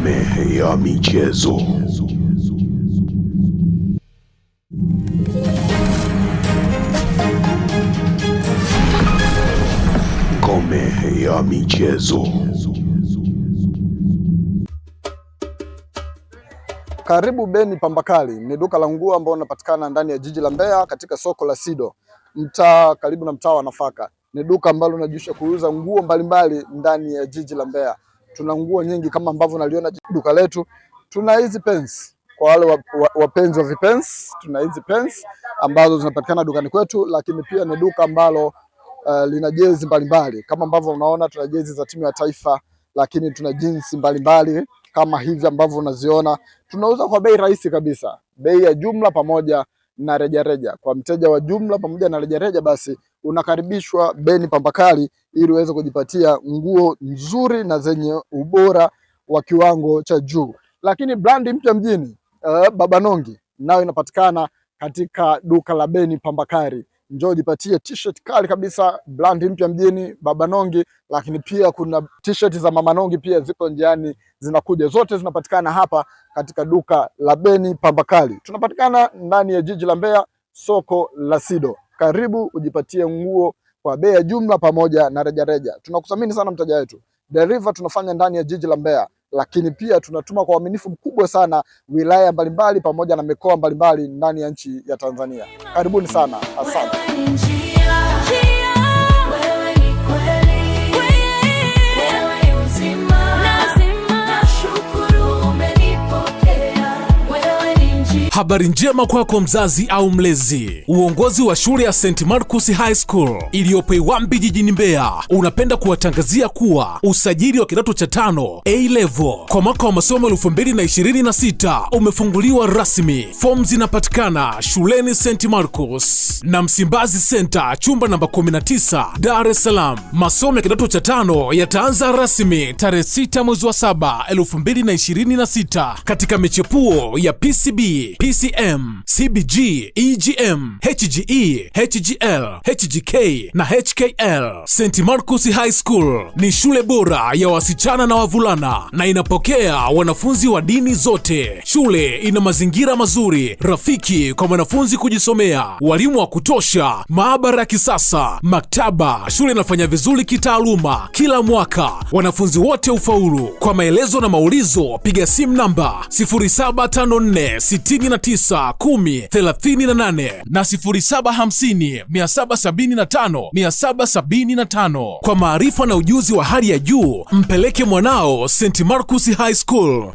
Ngome ya michezo. Ngome ya michezo. Karibu Beni Pambakali, ni duka la nguo ambao unapatikana ndani ya jiji la Mbeya katika soko la Sido, mtaa karibu na mtaa wa Nafaka. Ni duka ambalo linajishughulisha kuuza nguo mbalimbali ndani ya jiji la Mbeya. Tuna nguo nyingi kama ambavyo unaliona duka letu. Tuna hizi pens kwa wale wapenzi wa vipens, tuna hizi pens ambazo zinapatikana dukani kwetu, lakini pia ni duka ambalo lina jezi mbalimbali kama ambavyo unaona. Tuna jezi za timu ya taifa, lakini tuna jeans mbalimbali kama hivi ambavyo unaziona. Tunauza kwa bei rahisi kabisa, bei ya jumla pamoja na rejareja. Kwa mteja wa jumla pamoja na rejareja, basi unakaribishwa Beni Pambakali ili uweze kujipatia nguo nzuri na zenye ubora wa kiwango cha juu. Lakini brandi mpya mjini, Baba Nongi, nayo inapatikana katika duka la Beni Pambakali. Njoo jipatie t-shirt kali kabisa, brandi mpya mjini, Baba Nongi. Lakini pia kuna t-shirt za Mama Nongi pia ziko njiani zinakuja, zote zinapatikana hapa katika duka la Beni Pambakali. Tunapatikana ndani ya jiji la Mbeya, soko la Sido. Karibu ujipatie nguo kwa bei ya jumla pamoja na rejareja. Tunakuthamini sana mteja wetu. Deliver tunafanya ndani ya jiji la Mbeya, lakini pia tunatuma kwa uaminifu mkubwa sana wilaya mbalimbali pamoja na mikoa mbalimbali ndani ya nchi ya Tanzania. Karibuni sana, asante. Habari njema kwako mzazi au mlezi. Uongozi wa shule ya St. Marcus High School iliyopo Iwambi jijini Mbeya unapenda kuwatangazia kuwa usajili wa kidato cha 5 A-Level kwa mwaka wa masomo 2026 umefunguliwa rasmi. Fomu zinapatikana shuleni St. Marcus na Msimbazi Center, chumba namba 19, Dar es Salaam. Masomo ya kidato cha 5 yataanza rasmi tarehe 6 mwezi wa 7 2026 katika michepuo ya PCB, PCM, CBG, EGM, HGE, HGL, HGK na HKL. St. Marcus High School ni shule bora ya wasichana na wavulana na inapokea wanafunzi wa dini zote. Shule ina mazingira mazuri, rafiki kwa wanafunzi kujisomea, walimu wa kutosha, maabara ya kisasa, maktaba. Shule inafanya vizuri kitaaluma kila mwaka. Wanafunzi wote ufaulu. Kwa maelezo na maulizo piga simu namba 0754691038 na 0750775775. Kwa maarifa na ujuzi wa hali ya juu, mpeleke mwanao St. Marcus High School.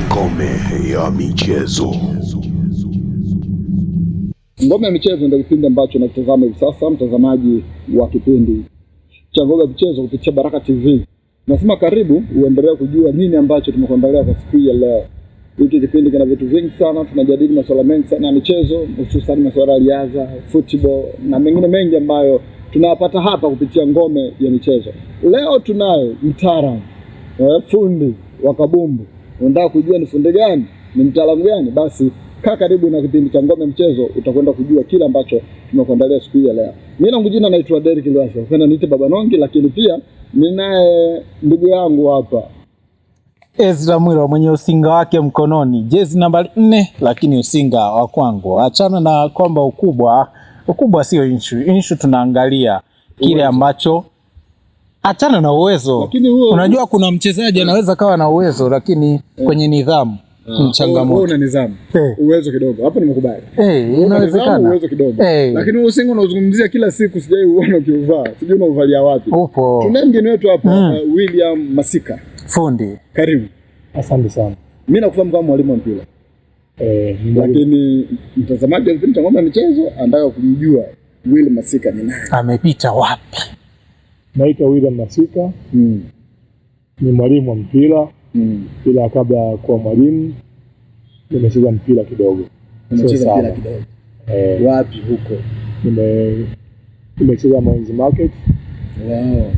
Ngome ya michezo. Ngome ya michezo ndio kipindi ambacho nakitazama hivi sasa, mtazamaji wa kipindi cha Ngome ya michezo kupitia Baraka TV. Nasema karibu uendelee kujua nini ambacho tumekuandalia kwa siku ya leo. Hiki kipindi kina vitu vingi sana, tunajadili masuala mengi sana ya michezo, hususan masuala ya riadha, football na mengine mengi ambayo tunayapata hapa kupitia Ngome ya michezo. Leo tunaye mtaalamu, fundi wa kabumbu. Unataka kujua ni fundi gani, ni mtaalamu gani? Basi kaa karibu na kipindi cha Ngome ya michezo, utakwenda kujua kila ambacho tumekuandalia siku ya leo. Mimi langu jina naitwa Derrick Lwasa, napenda niite Baba Nongi, lakini pia ninaye ndugu yangu hapa Ezra Mwira mwenye usinga wake mkononi, jezi nambari 4, lakini usinga wa kwangu. Achana na kwamba ukubwa sio issue, tunaangalia kile ambacho, achana na uwezo. Unajua kuna mchezaji anaweza kawa na uwezo lakini kwenye nidhamu changamoto. Una nidhamu, uwezo kidogo. Hapo nimekubali. Inawezekana. Uwezo kidogo. Lakini usinga unaozungumzia kila siku sijai uone ukivaa. Sijui unauvalia wapi. Upo. Tuna mgeni wetu hapa, William Masika. Fundi. Karibu. Asante sana. Mimi nakufahamu kama mwalimu wa mpira. Lakini mtazamaji wa kipindi cha Ngome ya michezo anataka kumjua William Masika ni nani? Amepita wapi? Naitwa William Masika. Ni mwalimu wa mpira. Ila kabla ya kuwa mwalimu nimecheza mpira kidogo. Nimecheza mpira kidogo. Wapi huko? Nimecheza Mwanza Market. Wow.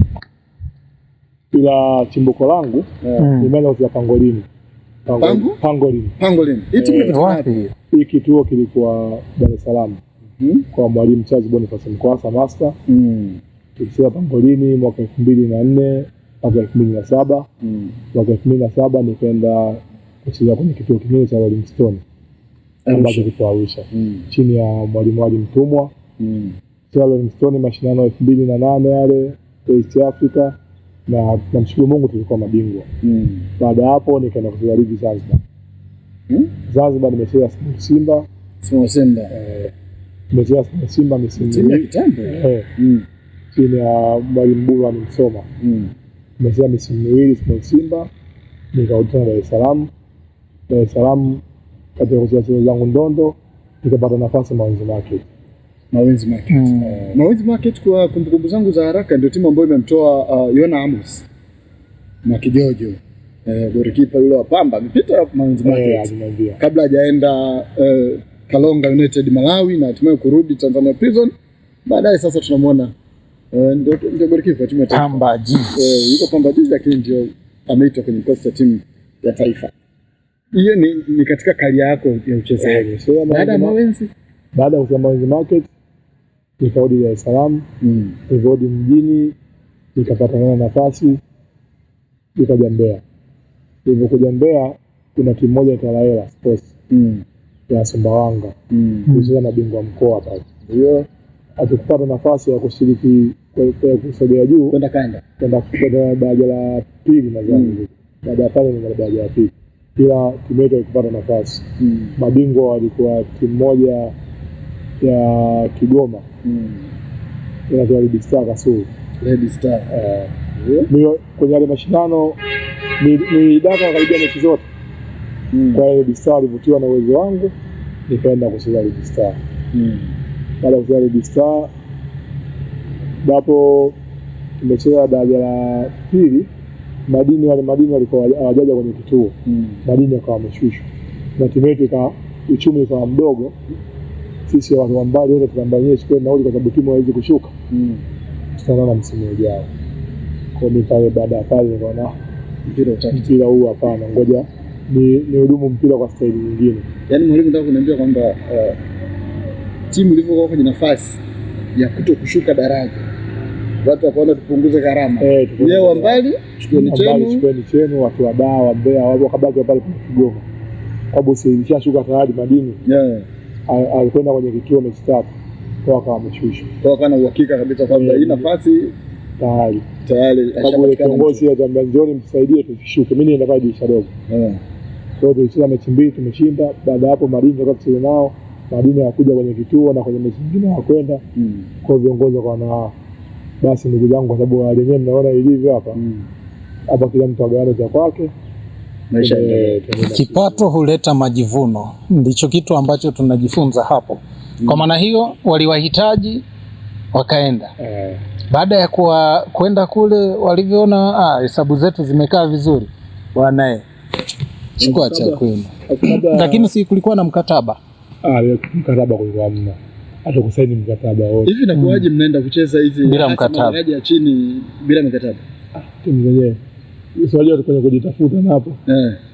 Ila chimbuko langu nimeanza kucheza Pangolini. Pangolini. Hii timu wapi? Hii kituo kilikuwa Dar es Salaam. kwa mwalimu Charles Boniface Mkwasa Master. Tulicheza Pangolini mwaka 2004 mpaka 2007. Mwaka 2007 nikaenda kucheza kwenye kituo kingine cha Rolling Stone ambacho kipo Arusha chini ya mwalimu Ali Mtumwa. Rolling Stone mashindano 2008 yale East Africa, na namshukuru Mungu tulikuwa mabingwa. Baada hapo nikaenda kucheza ligi Zanzibar. Zanzibar nimecheza Simba. Nimecheza Simba misimu ya kitambo. Chini ya mwalimu Buru Msoma. Nimecheza misimu miwili Simba, nikarudi tena Dar es Salaam. Dar es Salaam katika kucheza zangu ndondo nikapata nafasi Mawenzi Market. Mawenzi Market kwa kumbukumbu zangu za haraka ndio timu ambayo imemtoa Yona Amos na Kijojo. Golikipa yule wa Pamba amepita Mawenzi Market. Kabla hajaenda Kalonga United Malawi na hatimaye kurudi Tanzania Prison. Baadaye sasa tunamwona ndio golikipa timu ya taifa. Pamba Jiji. Yuko Pamba Jiji lakini ndio ameitwa kwenye kosta timu ya taifa. Hiyo ni katika karia yako ya uchezaji. Baada ya Mawenzi, baada ya Mawenzi Market nikarudi Dar es Salaam. Nirudi mjini nikapata nafasi nikaja Mbeya. Nilipokuja Mbeya kuna timu moja ya Laela Sports ya Sumbawanga. Nilicheza na bingwa mkoa pale. Hiyo atakupata nafasi ya kushiriki kwa kusogea juu kwenda daraja la pili nadhani. Baada ya pale ni daraja la pili. Ila timu yetu ikapata nafasi. Mabingwa walikuwa timu moja ya Kigoma. Inaitwa Red Star Kasulu. Red Star. Mimi kwenye ile mashindano ni daka karibia mechi zote. Kwa hiyo Red Star ilivutiwa na uwezo wangu, nikaenda kucheza Red Star. Baada ya kucheza Red Star, ndipo tumecheza daraja la pili. Madini walikuwa hawajaja kwenye kituo. Madini akawa ameshushwa. Na timu yetu uchumi ukawa mdogo. Sisi watu wa mbali wote tunambania chukue nauli kwa sababu timu haiwezi kushuka. Tutaona msimu ujao. Kwa hiyo pale baada ya pale nikaona mpira huu hapana, ngoja ni hudumu mpira kwa staili nyingine. Yaani mwalimu nataka kuniambia kwamba timu ilivyokuwa kwenye nafasi ya kutokushuka daraja, watu wakaona tupunguze gharama. Leo mbali chukueni chenu watu wa Dar wa Mbeya wao kabaki pale kwa Kigoma. Sababu si ilishashuka tayari Madini. Alikwenda kwenye kituo mechi 3 kwa kama ameshushwa. Kwa kana uhakika kabisa kwamba hii nafasi tayari sababu kiongozi ya Zambia njoni msaidie tushuke. Mimi nienda kwa dirisha dogo. Kwa hiyo tulicheza mechi 2 tumeshinda. Baada hapo Madini tukacheza nao. Madini hakuja kwenye kituo na kwenye mechi nyingine hakwenda. Kwa viongozi wakaona basi ndugu zangu kwa sababu wenyewe mnaona ilivyo hapa. Hapa kila mtu agawane za kwake. Kipato huleta majivuno, ndicho kitu ambacho tunajifunza hapo. Kwa maana hiyo waliwahitaji wakaenda. Baada ya kwenda kule walivyoona hesabu zetu zimekaa vizuri, bwana chukua cha kwenu. Lakini si kulikuwa na mkataba. Mkataba kulikuwa hamna. Hata kusaini mkataba wote. Hivi nakuaje mnaenda kucheza hizi bila mkataba? Daraja ya chini bila mkataba. Timu zenyewe unajua tukwenye kujitafuta na hapo.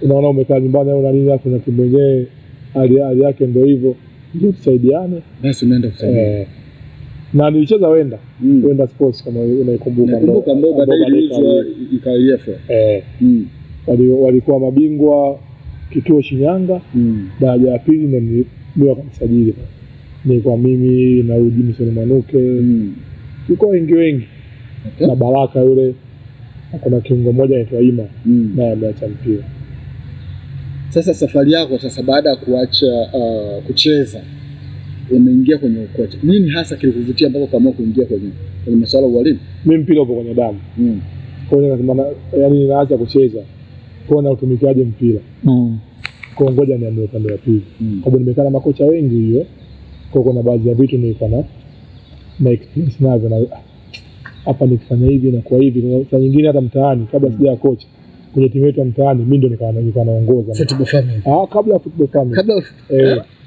Unaona umekaa nyumbani au nini hapo na timu yenyewe hali yake ndio hivyo. Ndio tusaidiane. Basi unaenda kusaidia. Na nilicheza Wenda Sports kama unaikumbuka. Nakumbuka ndio baadaye iliuzwa ikaiefa. Walikuwa mabingwa kituo Shinyanga. Daraja la pili ndio mimi wakamsajili. Ni kwa mimi na Jimson Manuke. Tulikuwa wengi. Na Baraka yule. Kuna kiungo mmoja anaitwa Ima naye ameacha mpira. Sasa safari yako sasa baada ya kuacha kucheza umeingia kwenye ukocha. Nini hasa kilikuvutia mpaka ukaamua kuingia kwenye masuala ya ualimu? Mimi mpira upo kwenye damu. Kwa hiyo nasema yani naacha kucheza. Kwa na utumikaje mpira. Kwa ngoja niamue upande wa pili. Kwa sababu nimekaa na makocha wengi hiyo. Kwa kuna baadhi ya vitu nilikuwa na experience nazo na hapa nikifanya hivi na kwa hivi. Kwa nyingine hata mtaani kabla sija kocha kwenye timu yetu mtaani mimi ndo nikawa naongoza. Football family. Kabla ya football family. Kabla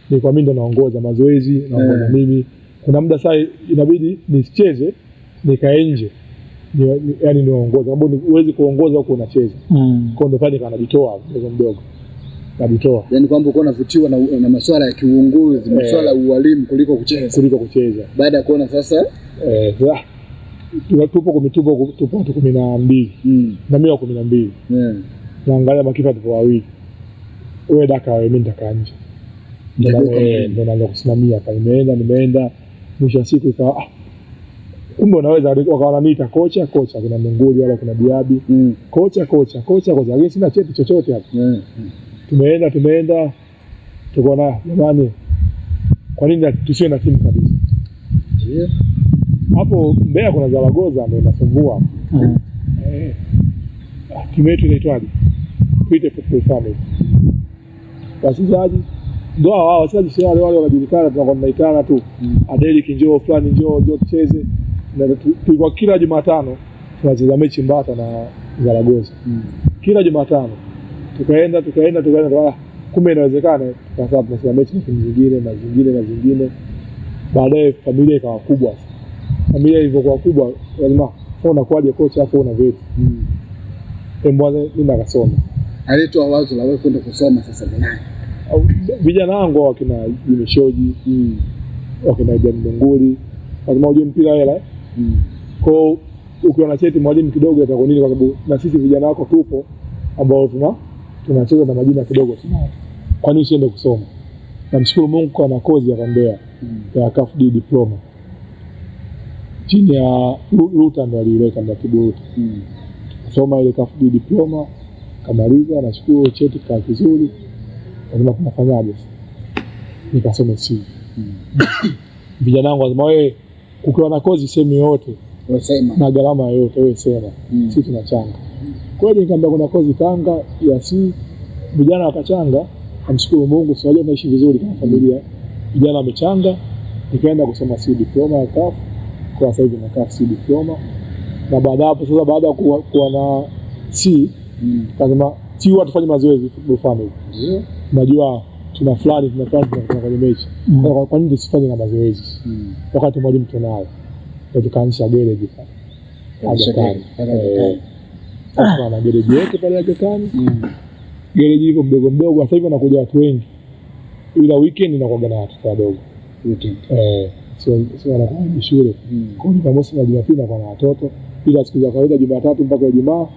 nilikuwa mimi ndo naongoza mazoezi naongoza mimi. Kuna muda saa inabidi nisicheze nikae nje. Yaani niwaongoza. Sababu huwezi kuongoza huko unacheza. Kwa ndo pale nikajitoa mdogo. najitoa. Yaani kwamba uko unavutiwa na masuala ya kiuongozi, masuala ya ualimu kuliko kucheza. Baada ya kuona sasa tupo 12 na mimi wa 12. Naangalia makipa tupo wawili. Wewe daka wewe, mimi nitakaa nje. Ndio naanza kusimamia hapa. Nimeenda mwisho wa siku ikawa kumbe unaweza wakawananiita kocha kuna Munguli wala kuna Diaby. Kocha lakini sina cheti chochote hapa. Tumeenda tukaona jamani, kwa nini tusiwe na timu kabisa? Hapo Mbeya kuna Zaragoza ndio inasumbua. Timu yetu inaitwaje? Tuite Football Family. Wachezaji ndio wao, wachezaji sio wale wanajulikana, tunakuwa tunaitana tu. Adeli njoo, fulani njoo tucheze. Na tulikuwa kila Jumatano tunacheza mechi Mbata na Zaragoza. Kila Jumatano tukaenda kumbe inawezekana, tukasema tunacheza mechi na timu zingine. Baadaye familia ikawa kubwa. Familia ilivyokuwa kubwa, lazima unakuaje kocha hapo una vitu. Mbona mimi nikasoma. Alitoa wazo la wewe kwenda kusoma sasa ni nani? Vijana wangu wakina Jimishoji, wakina Jamdunguli, lazima uje mpira hela. Kwa ukiwa na cheti mwalimu kidogo atakuwa nini, kwa sababu na sisi vijana wako tupo ambao tunacheza na majina kidogo sana. Kwa nini usiende kusoma? Namshukuru Mungu kwa na kozi ya Mbeya ya CAF diploma. Chini ya Ruta ndo alileta mratibu Ruta. Kusoma ile CAF diploma kamaliza, nashukuru cheti kwa kizuri. Lazima tunafanyaje? Nikasome si. Vijana wangu lazima wewe ukiwa na kozi sehemu yote wasema na gharama yote wewe sema. Sisi tunachanga. Kweli nikamwambia kuna kozi Tanga ya si vijana wakachanga, namshukuru Mungu sasa tunaishi vizuri kama familia. Vijana wamechanga, nikaenda kusoma si diploma ya CAF, kwa sasa hivi na CAF si diploma. Na baada hapo sasa, baada ya kuwa na si lazima si watu tufanye mazoezi Football Family. Najua tuna fulani kwenye mechi. Kwa nini tusifanye na mazoezi? Wakati mwalimu tunayo. Ndio tukaanzisha garage pale. Sasa na garage yetu pale ya Gekani. Garage iko mdogo. Sasa hivi wanakuja watu wengi. Ila weekend inakuwa na watu wadogo. Weekend. Sio wanakuja shule. Kwa hiyo Jumamosi na Jumapili kwa watoto. Ila siku za kawaida Jumatatu mpaka Ijumaa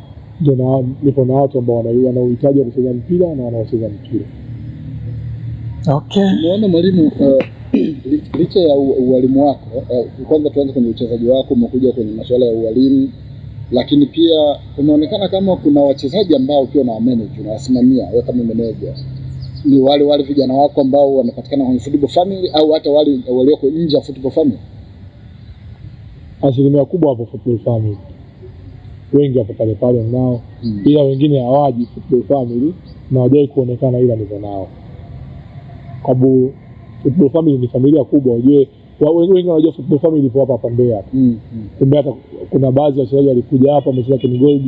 ndio nipo na watu ambao wanahitaji kucheza mpira na wanaocheza mpira. Okay. Unaona mwalimu, licha ya ualimu wako, kwanza tuanze kwenye uchezaji wako, umekuja kwenye masuala ya ualimu, lakini pia unaonekana kama kuna wachezaji ambao ukiwa na manage unawasimamia wewe kama manager. Ni wale vijana wako ambao wanapatikana kwenye Football Family au hata wale walioko nje ya Football Family? Asilimia kubwa hapo Football Family. Wengi hapo pale nao. Ila wengine hawaji Football Family na hawajai kuonekana, ila niko nao. Kwa sababu Football Family ni familia kubwa. Ujue wengi wanajua Football Family ipo hapa Mbeya. Kumbe hata kuna baadhi ya wachezaji walikuja hapa wamecheza Ken Gold,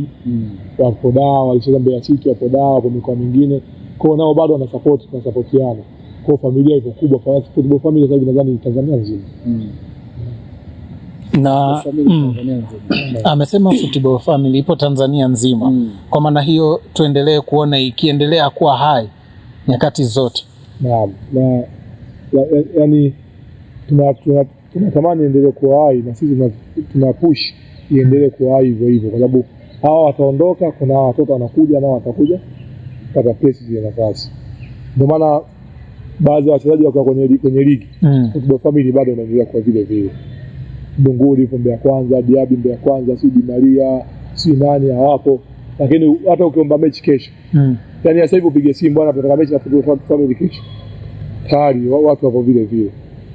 wapo Dar, walicheza Mbeya City, wapo Dar, wapo mikoa mingine. Kwa nao bado tunasupportiana. Kwa familia ipo kubwa. Kwa Football Family sasa hivi nadhani Tanzania nzima. Na amesema Football Family ipo Tanzania nzima. Kwa maana hiyo tuendelee kuona ikiendelea kuwa hai nyakati zote. Naam. Yani tunatamani endelee kuwa hai, na sisi tunapush iendelee kuwa hai hivyo kwa sababu hawa wataondoka, kuna watoto wanakuja nao watakuja kupata place ya nafasi. Ndio maana baadhi ya wachezaji wako kwenye ligi. Football Family bado inaendelea kwa vile. Dunguli ipo Mbeya Kwanza, Diaby Mbeya Kwanza, si Di Maria, si nani hawapo. Lakini hata ukiomba mechi kesho. Yaani sasa hivi upige simu bwana tunataka mechi na Football Family kesho. Tayari watu wapo vile.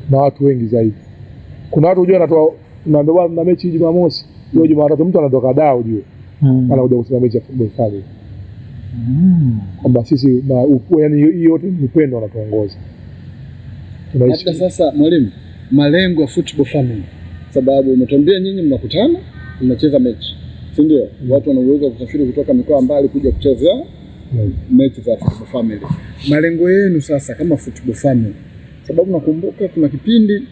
Na watu wengi zaidi. Kuna watu unajua anatoa naambia bwana na mechi Jumamosi, leo Jumatatu mtu anatoka Dar unajua. Anakuja kusema mechi ya Football Family. Kwamba sisi na yaani hii yote ni upendo wanatuongoza. Hata sasa mwalimu, malengo ya Football Family, sababu umetuambia nyinyi mnakutana mnacheza mechi, si ndio? Watu wanaweza kusafiri kutoka mikoa mbali kuja kucheza mechi za Football Family. Malengo yenu sasa kama Football Family, sababu nakumbuka kuna kipindi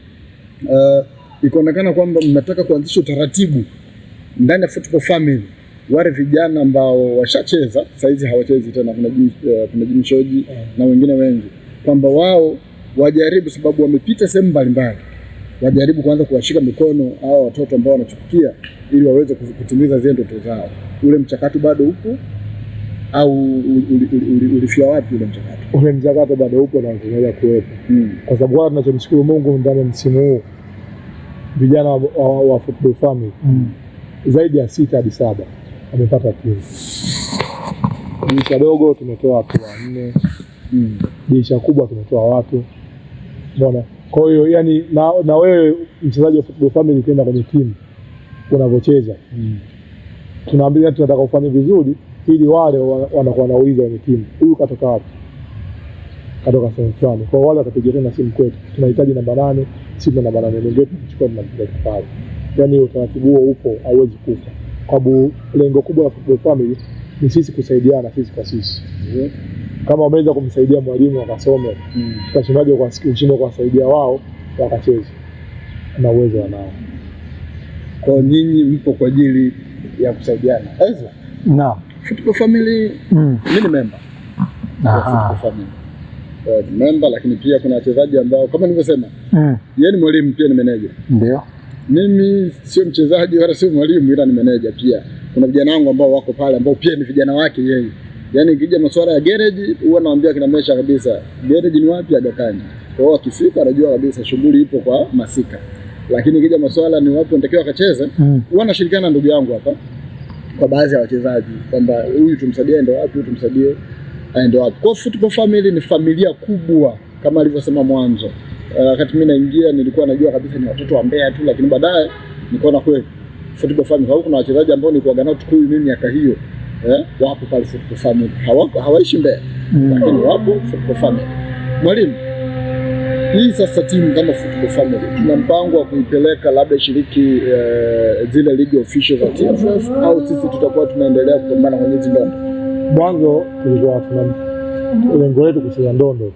ikaonekana kwamba mnataka kuanzisha utaratibu ndani ya Football Family wale vijana ambao washacheza saizi hawachezi tena, kuna Jimmy Shoji na wengine wengi, kwamba wao wajaribu, sababu wamepita sehemu mbalimbali, wajaribu kuanza kuwashika mikono hao watoto ambao wanachukia, ili waweze kutimiza zile ndoto zao. Ule mchakato bado upo au ulifia wapi ule mchakato? Ule mchakato bado upo na unaendelea kuwepo. Kwa sababu wao tunachomshukuru Mungu ndani ya msimu huu vijana wa Football Family zaidi ya 6 hadi 7 wamepata timu. Dirisha dogo tumetoa watu 4. Dirisha kubwa tumetoa watu. Unaona? Kwa hiyo yani na wewe mchezaji wa Football Family ukienda kwenye timu unavocheza. Tunaambia tunataka ufanye vizuri ili wale wanakuwa wanauliza kwenye timu, huyu katoka wapi? Katoka sehemu fulani. Kwa wale watapiga tena simu kwetu, tunahitaji namba 8, sisi namba 8 ndio tunachukua na pale. Yani utaratibu huo upo, hauwezi kufa. Kwa sababu lengo kubwa la Football Family ni sisi kusaidiana sisi kwa sisi. Kama umeweza kumsaidia mwalimu akasome, tutashindaje kwa ushindwe kuwasaidia wao wakacheze? Na uwezo wanao. Kwa nyinyi mpo kwa ajili ya kusaidiana. Ezra? Naam. Football Family mimi ni member. Football Family. Member, lakini pia kuna wachezaji ambao kama nilivyosema, yeye ni mwalimu pia ni manager. Ndio. Mimi sio mchezaji wala sio mwalimu, ila ni manager pia. Kuna vijana wangu ambao wako pale ambao pia ni vijana wake yeye. Yaani ikija masuala ya garage huwa naambia kina Mesha kabisa, garage ni wapi? Aga Khan. Kwa hiyo akifika anajua kabisa shughuli ipo kwa Masika. Lakini ikija masuala ni wapi wanatakiwa akacheze, huwa nashirikiana na ndugu yangu hapa kwa baadhi ya wachezaji kwamba huyu tumsaidie aende wapi, huyu tumsaidie aende wapi. Kwa Football Family ni familia kubwa kama alivyosema mwanzo. Wakati mimi naingia nilikuwa najua kabisa ni watoto wa Mbeya tu, lakini baadaye nikaona kweli Football Family kuna wachezaji ambao nilikuwa nao Tukuyu mimi miaka hiyo. Wapo pale Football Family. Hawaishi Mbeya. Lakini wapo Football Family. Mwalimu, hii sasa timu kama Football Family tuna mpango wa kuipeleka labda shiriki zile league officials za TFF au sisi tutakuwa tunaendelea kupambana kwenye hizo ndondo? Mwanzo tulikuwa tuna lengo letu kucheza ndondo.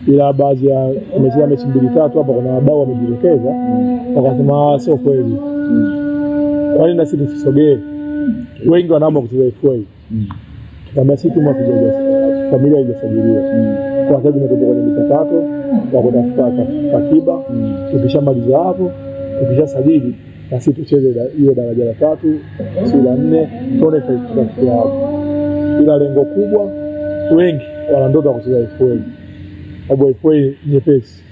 Ila baadhi ya tumecheza mechi 2-3 hapa, kuna wadau wamejitokeza wakasema sio kweli. Kwa nini na sisi tusogee? Wengi wanaomba kucheza FA. Kama sisi timu hatujaja, familia haijasajiliwa. Kwa sababu tunatoka kwenye mchakato wa kutafuta katiba. Tukishamaliza hapo, tukishasajili na sisi tucheze hiyo daraja la 3, si la 4, tuone tutafikia hapo. Ila lengo kubwa wengi wana ndoto ya kucheza FA. Sababu FA nyepesi.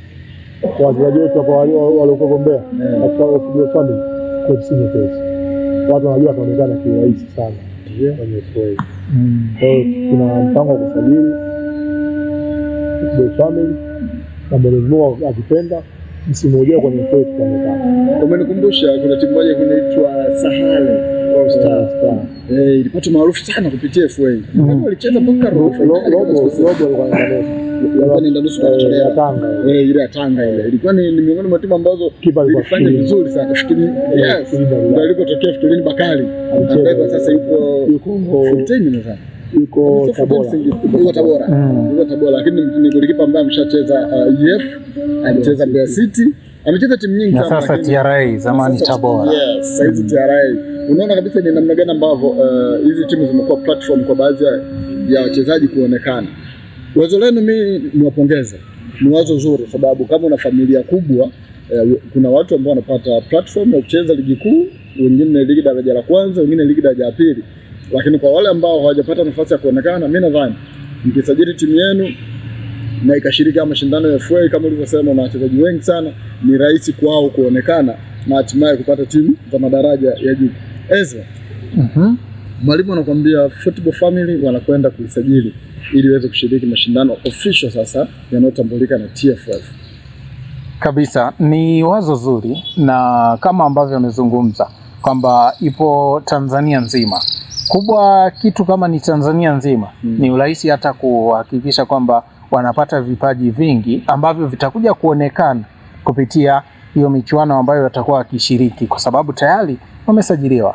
Kwa wachezaji wetu hapa waliokuwa Mbeya, katika Football Family kwa si nyepesi. Watu wanajua kuonekana kirahisi sana kwenye FA. Kwa hiyo tuna mpango wa kusajili Football Family na Mungu akipenda msimu ujao kwenye FA tutaonekana. Umenikumbusha kuna timu moja inaitwa Sahale All Stars. Ilipata maarufu sana kupitia FA. Walicheza mpaka robo ilikuwa ni nusu ya Tanga. Ile ya Tanga ile ilikuwa ni miongoni mwa timu ambazo ilifanya vizuri sana. Fikiri ndio ilipotokea Fikirini Bakari ambaye sasa yuko Fontaine nadhani. Yuko Tabora, lakini ni golikipa ambaye ameshacheza EF, alicheza Mbeya City, amecheza timu nyingi sana. Sasa TRA zamani Tabora. Yes, sasa hizi TRA. Unaona kabisa ni namna gani ambavyo hizi timu zimekuwa platform kwa baadhi ya wachezaji kuonekana. Wazo lenu mimi niwapongeze. Ni wazo zuri sababu kama una familia kubwa, kuna watu ambao wanapata platform ya kucheza ligi kuu, wengine ligi daraja la kwanza, wengine ligi daraja la pili. Lakini kwa wale ambao hawajapata nafasi ya kuonekana, mimi nadhani mkisajili timu yenu na ikashiriki mashindano ya FA kama ulivyosema na wachezaji wengi sana, ni rahisi kwao kuonekana na hatimaye kupata timu za madaraja ya juu. Ezra, mwalimu anakuambia Football Family wanakwenda kuisajili ili iweze kushiriki mashindano official sasa yanayotambulika na TFF. Kabisa, ni wazo zuri, na kama ambavyo amezungumza kwamba ipo Tanzania nzima. Kubwa kitu kama ni Tanzania nzima, ni urahisi hata kuhakikisha kwamba wanapata vipaji vingi ambavyo vitakuja kuonekana kupitia hiyo michuano ambayo watakuwa wakishiriki, kwa sababu tayari wamesajiliwa.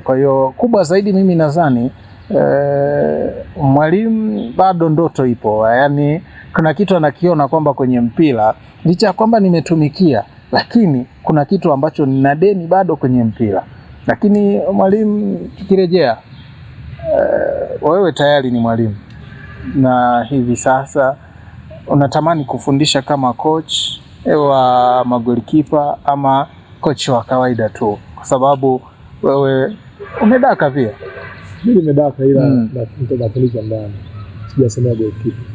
Kwa hiyo kubwa zaidi mimi nadhani mwalimu bado ndoto ipo. Yaani kuna kitu anakiona kwamba kwenye mpira licha ya kwamba nimetumikia, lakini kuna kitu ambacho nina deni bado kwenye mpira. Lakini mwalimu, tukirejea, wewe tayari ni mwalimu na hivi sasa unatamani kufundisha kama coach wa magolikipa ama coach wa kawaida tu, kwa sababu wewe umedaka pia? Mimi nimedaka, ila nafundisha ndani, sijasomea goalkeeper.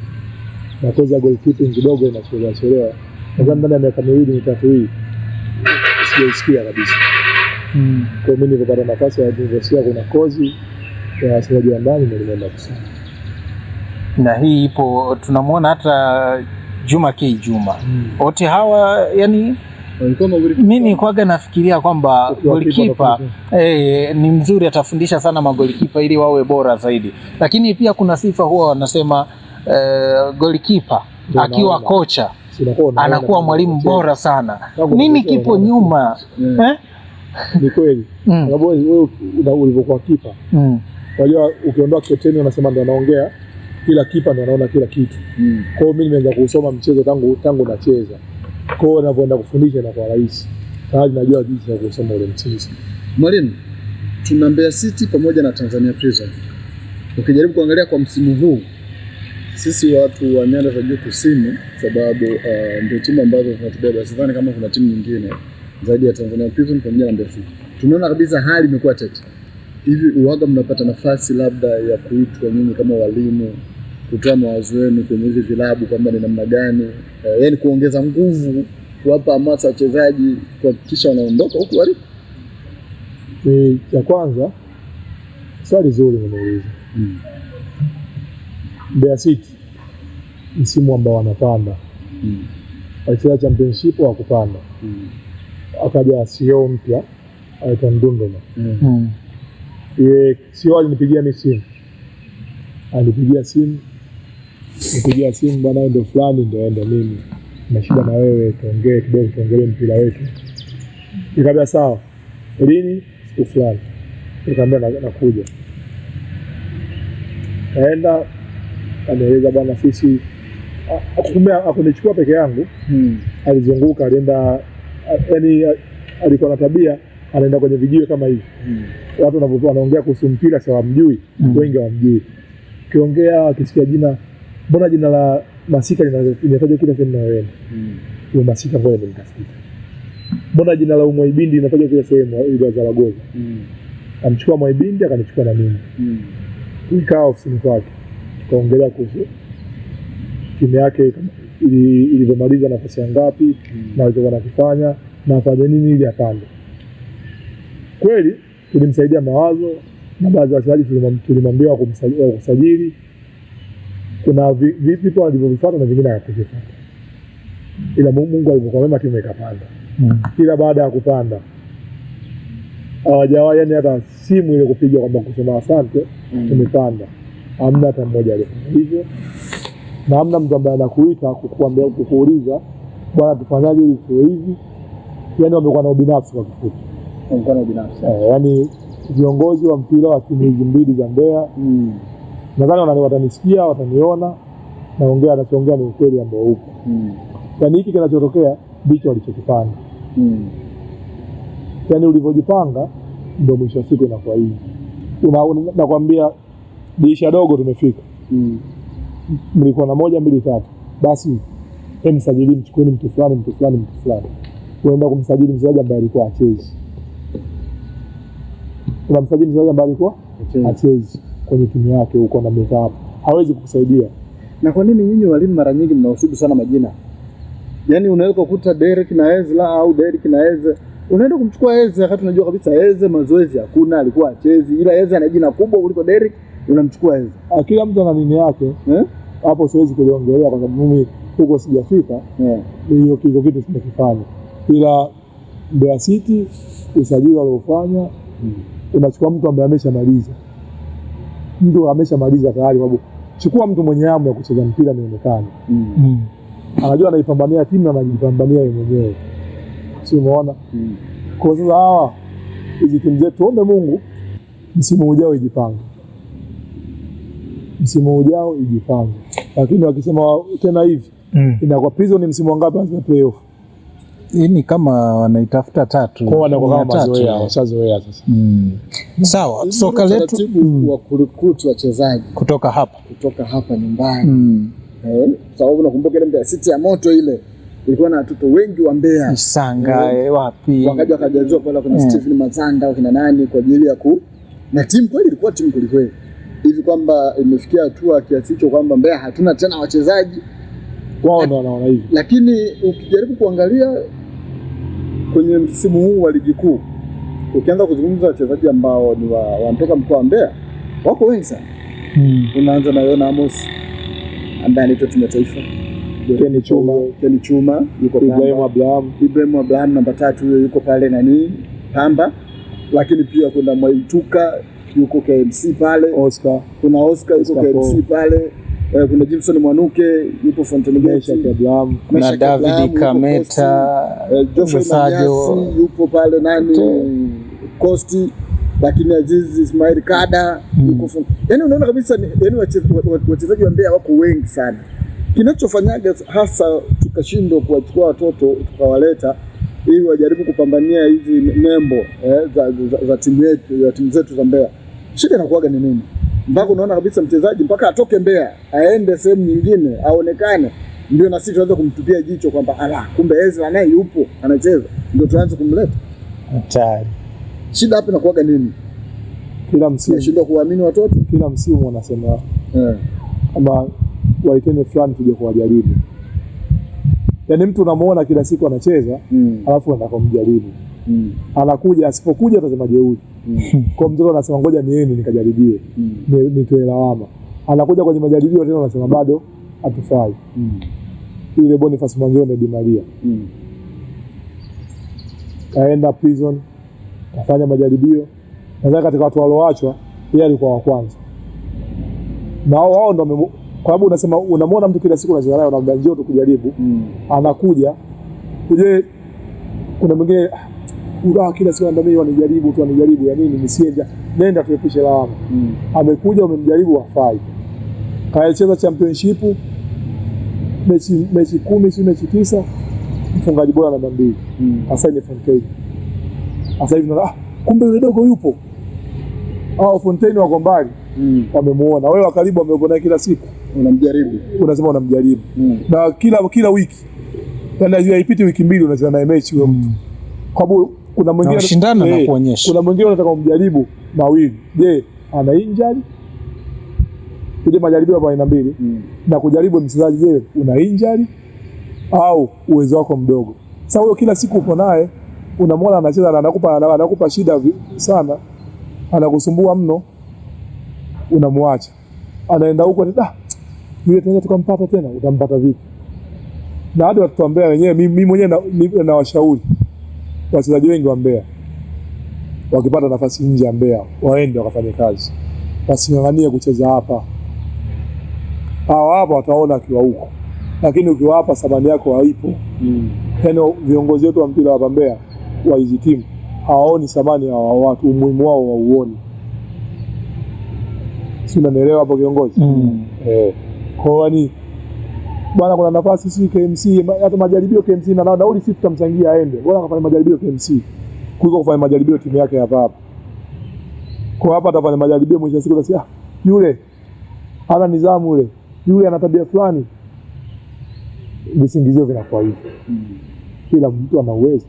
Na koza goalkeeping kidogo inachelewa. Nadhani ndani ya miaka 2-3 hii sijaisikia kabisa. Kwa mimi nilipata nafasi ya university, kuna kozi ya wachezaji wa ndani nilienda kusoma. Na hii ipo, tunamuona hata Juma K Juma. Wote hawa yani mimi kwaga nafikiria kwamba golikipa ni mzuri, atafundisha sana magolikipa ili wawe bora zaidi. Lakini pia kuna sifa huwa wanasema golikipa akiwa kocha anakuwa mwalimu bora sana. Nini kipo nyuma? Ni kweli. Sababu wewe ulivyokuwa kipa, unajua ukiondoa captain unasema ndio anaongea, kila kipa ndio anaona kila kitu. Kwa hiyo mimi nimeanza kusoma mchezo tangu nacheza. Kwa hiyo ninavyoenda kufundisha na kwa rahisi. Tayari najua jinsi ya kusoma ule mchezo. Mwalimu, tuna Mbeya City pamoja na Tanzania Prison. Ukijaribu kuangalia kwa msimu huu, sisi watu wa nyanda za juu kusini, sababu ndio timu ambazo zinatubeba. Sidhani kama kuna timu nyingine zaidi ya Tanzania Prison pamoja na Mbeya City. Tunaona kabisa hali imekuwa tete. Hivi uwaga mnapata nafasi labda ya kuitwa nyinyi kama walimu kutoa mawazo yenu kwenye hizi vilabu kwamba ni namna gani, yani kuongeza nguvu, kuwapa hamasa wachezaji kuhakikisha wanaondoka huku walipo? Cha kwanza, swali zuri umeuliza. Mbeya City msimu ambao wanapanda, walicheza championship wa kupanda, akaja CEO mpya aitwa Ndunduma. Yeye CEO alinipigia mimi simu, nipigia simu, bwana ndio fulani ndio mimi na shida na wewe, tuongee kidogo, tuongelee mpira wetu. Nikamwambia sawa, lini? Siku fulani. Nikamwambia nakuja. Kaenda, anaeleza bwana sisi akunichukua peke yangu. Alizunguka, alienda, yani alikuwa na tabia anaenda kwenye vijiwe kama hivi. Watu wanaongea kuhusu mpira sawa, mjui, wengi hawamjui. Kiongea akisikia jina, mbona jina la Masika linatajwa kila sehemu na wewe? Huyo Masika ngoja nimtafuta. Mbona jina la Mwaibindi linatajwa kila sehemu ile za Zaragoza? Amchukua Mwaibindi akanichukua na mimi. Tulikaa ofisini kwake. Tukaongelea kuhusu timu yake ilivyomaliza nafasi ya ngapi, na alichokuwa anakifanya na afanye nini ili apande. Kweli tulimsaidia mawazo, na baadhi ya wachezaji tulimwambia kusajili. Kuna vitu alivyovifuata na vingine hakuvifuata. Ila Mungu alivyokuwa mema timu ikapanda. Kila baada ya kupanda hawajawahi yani hata simu ile kupiga kwamba kusema asante tumepanda. Hamna hata mmoja alifanya hivyo. Na hamna mtu ambaye anakuita kukuambia, kukuuliza bwana tufanyaje ili tuwe hivi. Yani wamekuwa na ubinafsi kwa kifupi. Wamekuwa na ubinafsi. Yani viongozi wa mpira wa timu hizi mbili za Mbeya, nadhani watanisikia, wataniona, naongea anachoongea ni ukweli ambao upo. Yani hiki kinachotokea ndicho walichokipanga. Yani ulivyojipanga ndio mwisho siku inakuwa hivi. Nakwambia dirisha dogo tumefika. Mlikuwa na 1, 2, 3. Basi msajili, mchukueni mtu fulani. Unaenda kumsajili mchezaji ambaye alikuwa achezi. Unamsajili mchezaji ambaye alikuwa achezi kwenye timu yake huko na meza, hawezi kukusaidia. Na kwa nini nyinyi walimu mara nyingi mnahusudu sana majina? Yaani unaweza kukuta Derek na Ezra au Derek na Eze, unaenda kumchukua Eze wakati unajua kabisa Eze mazoezi hakuna, alikuwa achezi, ila Eze ana jina kubwa kuliko Derek, unamchukua Eze. Kila mtu ana nini yake. Hapo siwezi kuliongelea kwa sababu mimi huko sijafika. Hiyo kitu tunakifanya. Ila Mbeya City usajili waliofanya, unachukua mtu ambaye ameshamaliza. Mtu ameshamaliza tayari, sababu chukua mtu mwenye hamu ya kucheza mpira nionekane. Anajua anaipambania timu na anajipambania yeye mwenyewe. Si umeona? Kwa sababu hawa hizi timu zetu, tuombe Mungu msimu ujao ijipange. Lakini wakisema tena hivi, inakuwa Prison ni msimu wangapi wa playoff? Hii ni kama wanaitafuta tatu. Kwa wanakuwa kama mazoea, washazoea sasa. Sawa, soka letu wa kurecruit wachezaji kutoka hapa nyumbani. Sababu nakumbuka ile Mbeya City ya moto ile ilikuwa na watoto wengi wa Mbeya. Isanga wapi? Wakajazwa pale kuna Stephen Mazanda kina nani kwa ajili ya na timu kweli ilikuwa timu kweli. Hivi kwamba imefikia hatua kiasi hicho kwamba Mbeya hatuna tena wachezaji. Wao ndio wanaona hivi. Lakini ukijaribu kuangalia kwenye msimu huu wa ligi kuu, ukianza kuzungumza wachezaji ambao ni wanatoka mkoa wa Mbeya, wako wengi sana. Unaanza na Yona Amos ambaye anaitwa timu ya taifa. Kenny Chuma yuko Ibrahim Abraham namba 3 huyo yuko pale Pamba. Lakini pia kuna Mwaituka yuko KMC pale. Kuna Oscar yuko KMC pale. Kuna Jimson Mwanuke yupo Fountain Gate, kuna David Kameta, Joshua Manyasi yupo pale Costi, lakini Aziz Ismail Kada yuko. Yaani unaona kabisa yaani wachezaji wa Mbeya wako wengi sana. Kinachofanyaga hasa tukashindwa kuwachukua watoto tukawaleta ili wajaribu kupambania hizi nembo za timu zetu za Mbeya. Shida inakuwaga ni nini? Mpaka unaona kabisa mchezaji mpaka atoke Mbeya aende sehemu nyingine aonekane, ndio na sisi tuanze kumtupia jicho kwamba kumbe Ezra naye yupo anacheza, ndio tuanze kumleta. Hatari. Shida hapa inakuwaga nini? Kila msimu shida kuamini watoto, kila msimu wanasema kama waitene fulani tuje kuwajaribu. Yaani mtu unamuona kila siku anacheza, alafu anataka kumjaribu. Anakuja, asipokuja atasema jeuri. Kwa mtoto anasema ngoja niende nikajaribiwe. Nitoe lawama. Anakuja kwenye majaribio tena anasema bado hatufai. Ile Boniface Mwanzone Di Maria. Kaenda prison, kafanya majaribio. Nadhani katika watu walioachwa yeye alikuwa wa kwanza. Na wao ndio kwa sababu unasema unamwona mtu kila siku anacheza naye unamwambia njoo tukujaribu. Anakuja. Kuje kuna mwingine kila siku anadai wanijaribu ya nini nisiende, nenda tuepushe lawama. Amekuja umemjaribu hafai. Kaacheza championship mechi 10 si mechi 9, mfungaji bora namba 2. Sasa ni Fontaine. Sasa hivi kumbe yule dogo yupo. Fontaine wako mbali. Wamemuona. Wewe wa karibu ameona kila siku. Unamjaribu. Unasema unamjaribu. Na kila wiki. Yaani haipiti wiki 2 unacheza naye mechi wewe mtu. Kwa sababu kuna mwingine anashindana na kuonyesha. Kuna mwingine anataka kumjaribu mawili. Je, ana injury? Kuje majaribio hapa aina mbili. Na kujaribu mchezaji je, una injury au uwezo wako mdogo. Sasa wewe kila siku upo naye, unamwona anacheza na anakupa shida sana. Anakusumbua mno. Unamwacha. Anaenda huko yule tena tukampata tena, utampata vipi? Na hadi watu wa Mbeya wenyewe mimi mwenyewe na washauri wachezaji wengi wa Mbeya wakipata nafasi nje ya Mbeya waende wakafanye kazi, wasinganganie kucheza hapa. Hapa wataona akiwa huko, lakini ukiwa hapa thamani yako haipo. Yaani viongozi wetu wa mpira wa Mbeya wa hizi timu hawaoni thamani ya watu, umuhimu wao wauoni. Si unanielewa hapo kiongozi? Kwa hiyo bwana kuna nafasi si KMC, hata majaribio KMC na nauli sisi tutamchangia aende. Bora akafanya majaribio KMC kuliko kufanya majaribio timu yake hapa. Kwa hapa atafanya majaribio mwisho siku sasa yule hana nidhamu yule ana tabia fulani. Visingizio vinakuwa hivyo. Kila mtu ana uwezo.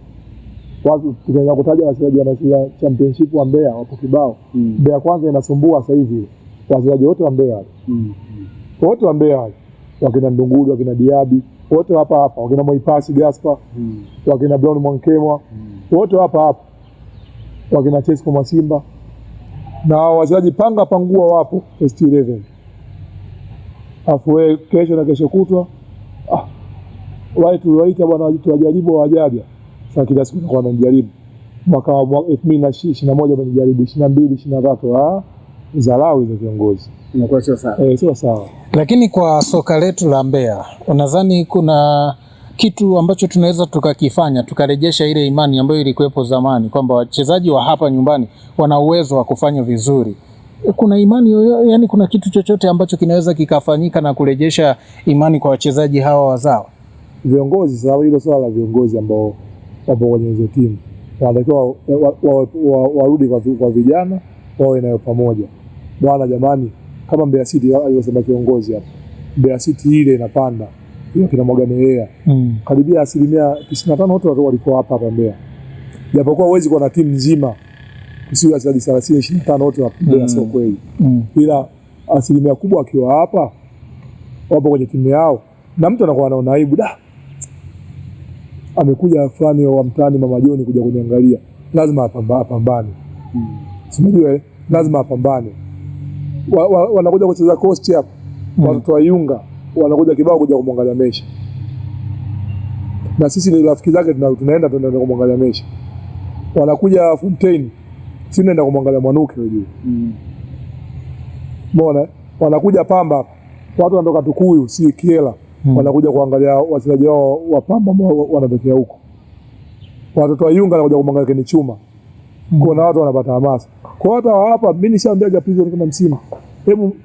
Watu tukianza kutaja wachezaji wanacheza championship wa Mbeya wapo kibao. Mbeya kwanza inasumbua sasa hivi. Wachezaji wote wa Mbeya. Wote wa Mbeya wakina Ndungudu, wakina Diaby, wote hapa wakina Moipasi Gaspar, wakina Brown Mwankemwa, wote hapa wakina Chesco Masimba. Na wachezaji pangua wapo first 11. Afu kesho na kesho kutwa tuliwaita bwana tuwajaribu wajaja. Sasa kila siku tunakuwa tunajaribu. Mwaka wa 2021 wamejaribu 22 23. Dharau hizo viongozi. Inakuwa sio sawa. Sio sawa. Lakini kwa soka letu la Mbeya, unadhani kuna kitu ambacho tunaweza tukakifanya tukarejesha ile imani ambayo ilikuwepo zamani kwamba wachezaji wa hapa nyumbani wana uwezo wa kufanya vizuri? Kuna imani yani kuna kitu chochote ambacho kinaweza kikafanyika na kurejesha imani kwa wachezaji hawa wazawa? Viongozi, sawa, hilo swala la viongozi ambao wapo kwenye hizo timu, wanatakiwa warudi kwa vijana wawe nayo pamoja. Bwana jamani, kama Mbeya City alivyosema kiongozi hapa, Mbeya City ile inapanda hiyo kina Mwaganelea karibia 95% wote walikuwa hapa Mbeya, japokuwa huwezi kuwa na timu nzima usiwe wachezaji 30-25 wote wa Mbeya, sio kweli, ila asilimia kubwa akiwa hapa wapo kwenye timu yao, na mtu anakuwa anaona aibu, da amekuja fulani wa mtaani Mama Joni kuja kuniangalia, lazima apambane. Simjue lazima apambane. Wanakuja kucheza Coast hapa, watoto wa Yunga wanakuja kibao kuja kumwangalia mechi, na sisi ni rafiki zake, tunaenda kumwangalia mechi. Wanakuja Fontaine, sisi tunaenda kumwangalia Mwanuke unajua. Mbona wanakuja Pamba, watu wanatoka Tukuyu si Kiela, wanakuja kuangalia wachezaji wao wa Pamba wanatokea huko. Watoto wa Yunga wanakuja kumwangalia Ken Chuma. Kuna watu wanapata hamasa. Kwa hata hapa mimi nishaambia Prison kama msimu, hebu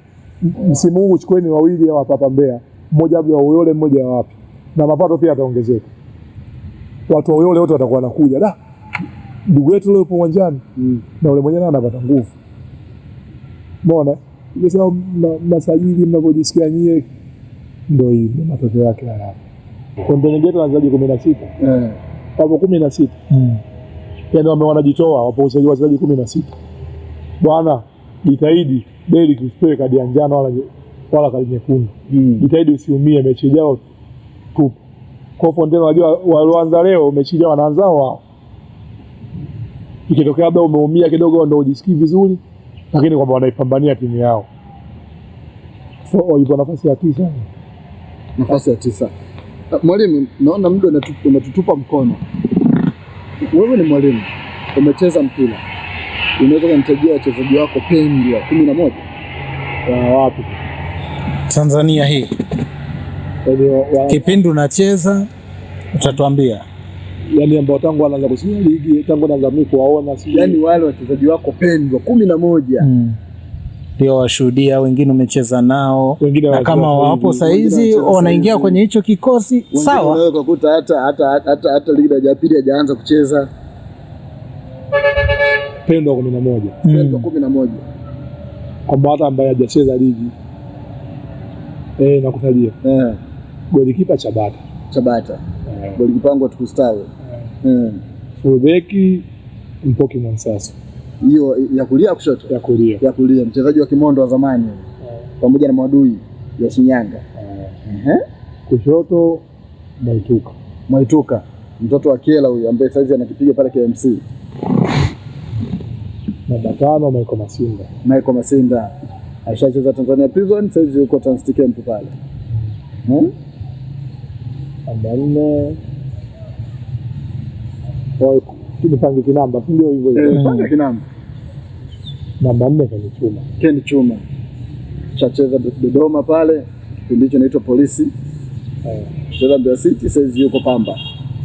msimu huu chukueni wawili hao hapa Mbeya, mmoja hapo wa Uyole, mmoja wapi, na mapato pia yataongezeka. Watu wa Uyole wote watakuwa wanakuja, da ndugu yetu leo yupo uwanjani na yule mwenyewe anapata nguvu. Umeona ile sababu mnasajili mnapojisikia nyie, ndio hii matokeo yake haya. Kwa Ndengeti wachezaji 16 hapo 16 yaani wanajitoa, wapo wachezaji 16. Bwana jitahidi Derrick usipewe kadi ya njano wala kadi nyekundu. Jitahidi usiumie mechi ijayo tu. Kwa Fontaine unajua walioanza leo mechi ijayo wanaanza wao. Ikitokea labda umeumia kidogo ndio ujisikii vizuri, lakini kwamba wanaipambania timu yao. Ipo nafasi ya 9. Nafasi ya 9. Mwalimu, naona muda unatutupa mkono. Wewe ni mwalimu, umecheza mpira, unaweza kumtajia wachezaji wako pendwa 11 wapi Tanzania hii? Kipindi unacheza utatuambia, yani ambao tangu anaanza kucheza ligi, tangu anaanza mimi kuwaona, si yani wale wachezaji wako pendwa 11 ndio washuhudia, wengine umecheza nao, na kama wapo saizi wanaingia kwenye hicho kikosi, sawa. Unaweza kukuta hata ligi ya pili hajaanza kucheza, pendwa 11 pendwa 11 kwamba hata ambaye hajacheza ligi nakutajia golikipa Chabata golikipa wangu tukustawi fullback Mpoki Mwansasu, hiyo ya kulia kushoto, ya kulia mchezaji wa Kimondo wa zamani pamoja na Mwadui ya Shinyanga. Kushoto Mwaituka mtoto wa Kiela huyu ambaye saizi anakipiga pale KMC. Namba 5 Michael Masinda ashacheza Tanzania Prison, saizi yuko Tanzania Camp pale. Namba 4 kinipange kinamba, ndio hivyo panga kinamba. Namba 4 Ken Chuma chacheza Dodoma pale, kipindi hicho inaitwa Polisi. Cheza Mbeya City, saizi yuko Pamba.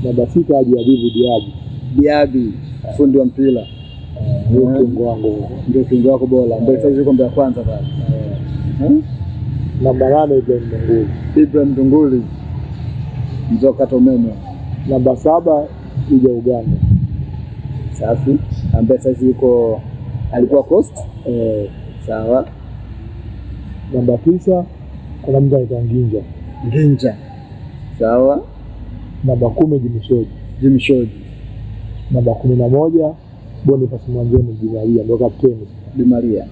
Namba 6 Haji Diaby fundi wa mpira, ndio kingo wako bora ambaye saizi yuko Mbeya Kwanza pale. Namba 8 Ibrahim Dunguli mzoka umeme. Namba 7 Ija Uganda safi, ambaye saizi yuko alikuwa Coast. Sawa. Namba 9 kuna mtu anaitwa Nginja. Sawa. Namba 10 Jimmy Shoji. Namba 11 Boniface Mwanjeni ndio kapteni. Di Maria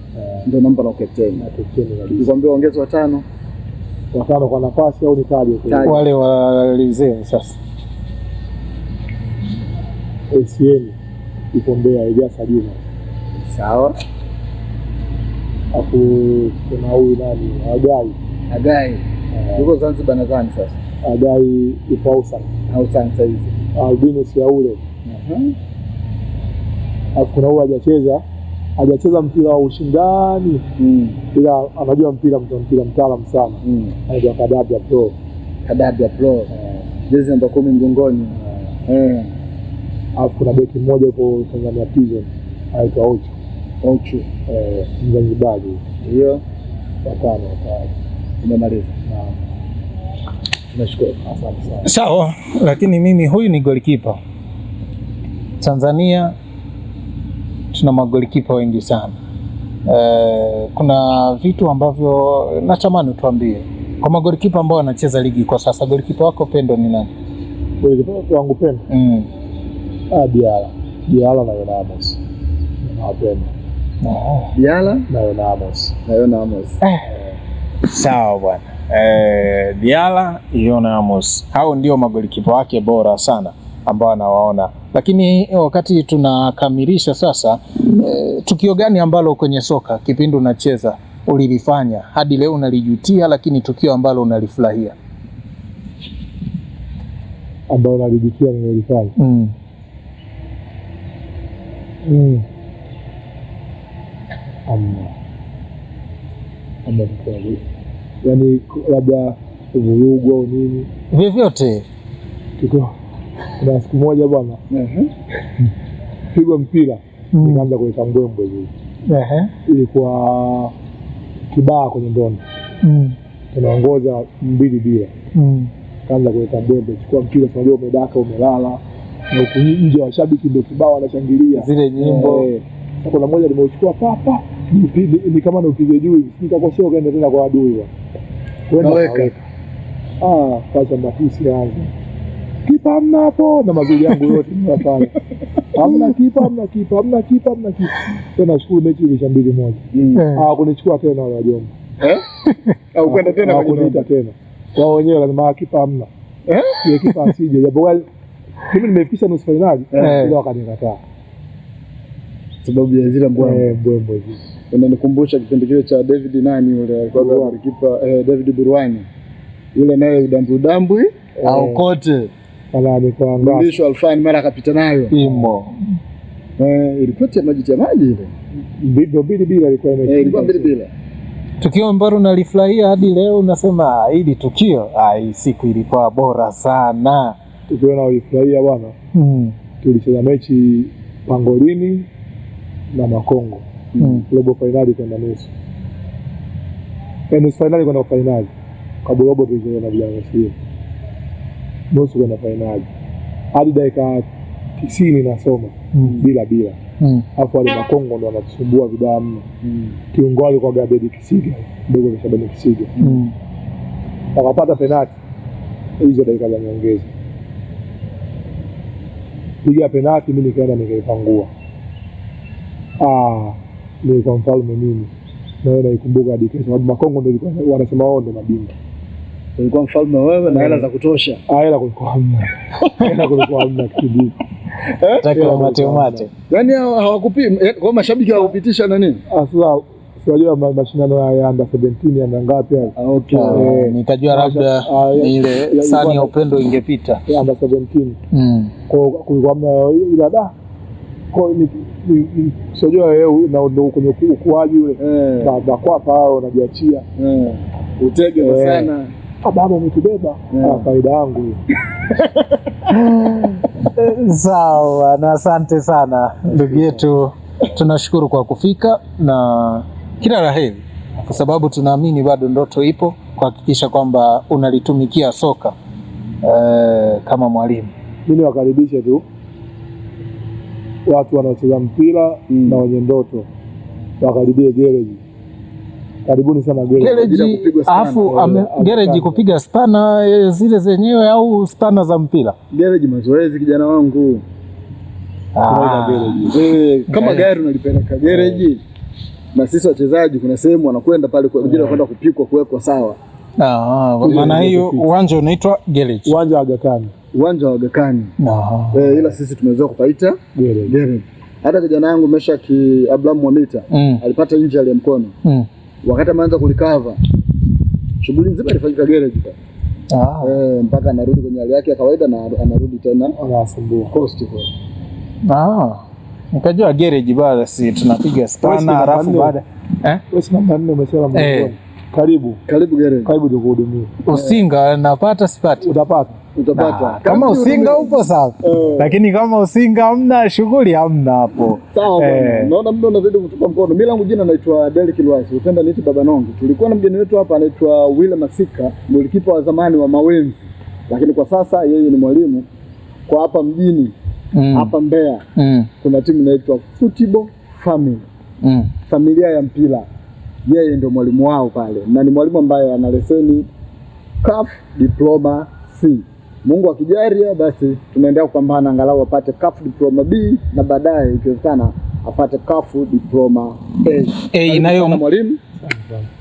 ndio namba la kapteni. Nikwambia ongeza watano kwa nafasi au nitaje wale walizee sasa. ACN ipo Mbeya, Eliasa Juma. Sawa. Hapo kuna huyu nani Agai yuko Zanzibar nadhani sasa. Agai ipo Ausan saizi. Albinus Yaule. Hapo kuna huyu hajacheza mpira wa ushindani ila anajua mpira mtaalamu sana. Anaitwa Kadabia Pro. Jezi namba 10 mgongoni. Alafu kuna beki mmoja yuko Tanzania Prison anaitwa Ochu Mzanzibari. Hiyo watano umemaliza. Nashukuru, asante sana. Sawa, lakini mimi huyu ni golikipa Tanzania tuna magolikipa wengi sana. Kuna vitu ambavyo natamani tuambie kwa magolikipa ambao wanacheza ligi kwa sasa. Golikipa wako pendwa ni nani? Golikipa wangu pendwa? Diala na Yona Amos. Nawapenda. Diala na Yona Amos. Sawa bwana. Diala, Yona Amos. Hao ndio magolikipa wake bora sana ambao anawaona. Lakini wakati tunakamilisha sasa, tukio gani ambalo kwenye soka kipindi unacheza ulilifanya hadi leo unalijutia, lakini tukio ambalo unalifurahia? Ambalo nalijutia nilifanya. Yaani labda vurugu au nini vyovyote. Kuna siku moja bwana, pigwa mpira nikaanza kuleta mbwembwe hivi. Ilikuwa Kibaha kwenye Ndondo, tunaongoza 2-0. Kaanza kuleta mbwembwe, chukua mpira, unajua umedaka umelala, na huko nje washabiki ndio Kibaha wanashangilia zile nyimbo. Sasa kuna moja nimeuchukua papa, ni kama naupige juu hivi, nikakosea kaenda tena kwa adui waweka. Kwanza matusi yangu, kipa hamna hapo, na mazuri yangu yote ninafanya. Hamna kipa. Tena shukuru mechi ilisha 2-1. Kunichukua tena wale wajomba. Au kwenda tena kwa kuniita tena. Wao wenyewe lazima kipa hamna. Ile kipa asije. Japo wale mimi nimefikisha nusu finali, ile wakanikataa. Sababu ya zile mbwembwe hizi. Unanikumbusha kipindi kile cha David nani yule alikuwa kipa, David Burwani. Yule naye udambu au kote mlisho Alfani mara akapita nayo imo. Ilikuwa ya maji ile. Ndio 2-2 ilikuwa ilikuwa 2-2. Tukio ambalo nalifurahia hadi leo unasema hili tukio, hii siku ilikuwa bora sana. Tukio na ulifurahia bwana. Tulicheza mechi Pangolini na Makongo. Robo finali kwenda nusu. Nusu finali kwenda finali. Kabla robo tulicheza na Blanc. Nusu kwenda finali. Hadi dakika 90 nasoma bila. Hapo wale Makongo ndo wanatusumbua vibaya mno. Kiungo wale kwa Gabedi Kisiga, ndogo ni Shabani Kisiga. Wakapata penalti hizo dakika za nyongeza. Piga penalti, mimi nikaenda nikaipangua. Nilikuwa mfalme mimi. Na naikumbuka hadi kesho, sababu Makongo ndio walikuwa wanasema wao ndio mabingwa. Ulikuwa mfalme wewe na hela za kutosha. Hela kulikuwa hamna kitu. Taka mate. Yaani hawakupima kwa mashabiki hawakupitisha na nini? Sasa unajua mashindano ya under 17 yana ngapi hapo? Nikajua labda ile sani ya upendo ingepita. Under 17. Kwa kulikuwa hamna ila kwa ni sio wewe na ndio kwenye ukuaji ule. Bakwapa hao unajiachia. Utege sana. Baba umetubeba. Faida yangu hiyo. Sawa, na asante sana ndugu yetu, tunashukuru kwa kufika na kila la heri, kwa sababu tunaamini bado ndoto ipo kuhakikisha kwamba unalitumikia soka kama mwalimu. Mimi wakaribisha tu watu wanaocheza mpira na wenye ndoto wakaribie gereji. Karibuni sana gereji. Alafu gereji kupiga spana zile zenyewe au spana za mpira? Gereji mazoezi kijana wangu. Kama gari unalipeleka gereji. Na sisi wachezaji kuna sehemu wanakwenda pale kwa ajili ya kwenda kupikwa kuwekwa sawa. Maana hiyo uwanja unaitwa gereji. Uwanja wa Gakani. Uwanja wa Gakani. Ila sisi tumeweza kupaita gereji. Hata kijana wangu Meshaki Abraham Mwamita alipata injury ya mkono. Wakati ameanza kulikava, shughuli nzima ilifanyika gereji mpaka anarudi kwenye hali yake ya kawaida na anarudi tena anasumbua cost kwa. Nikajua gereji basi tunapiga spana alafu baada wewe namba 4 umesema mwanzo. Karibu gereji. Karibu tukuhudumie. Usinga napata sipati. Utapata. Kama usinga upo sawa. Lakini kama usinga hamna, shughuli hamna hapo. Sawa bwana. Naona mdo unazidi kutupa mkono. Mimi langu jina naitwa Derek Lwasi. Upenda niite Baba Nongi. Tulikuwa na mgeni wetu hapa anaitwa William Masika, golikipa wa zamani wa Mawenzi. Lakini kwa sasa yeye ni mwalimu kwa hapa mjini hapa Mbeya kuna timu inaitwa Football Family. Familia ya mpira. Yeye ndio mwalimu wao pale. Na ni mwalimu ambaye ana leseni CAF Diploma C. Mungu akijalia basi tunaendelea kupambana angalau apate CAF Diploma B na baadaye ikiwezekana apate CAF Diploma A. Nayo mwalimu.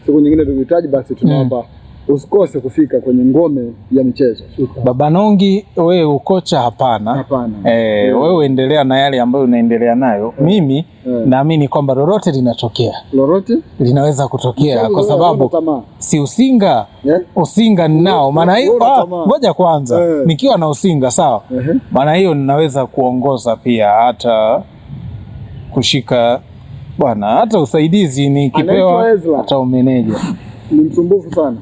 Siku nyingine tukihitaji basi tunaomba usikose kufika kwenye ngome ya michezo. Baba Nongi, wewe ukocha hapana. Wewe endelea na yale ambayo unaendelea nayo. Mimi naamini kwamba lolote linatokea. Lolote linaweza kutokea kwa sababu si usinga. Usinga ninao. Maana hiyo ngoja kwanza. Nikiwa na usinga sawa. Maana hiyo ninaweza kuongoza pia hata kushika bwana, hata usaidizi nikipewa, hata umeneja. Ni msumbufu sana.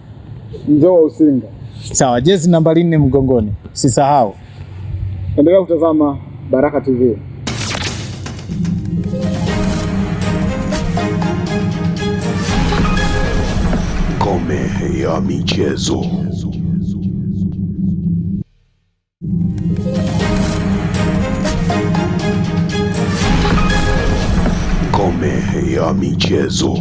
Mzee wa usinga. Sawa, jezi nambari 4 mgongoni. Sisahau. Endelea kutazama Baraka TV. Ngome ya michezo. Ngome ya michezo.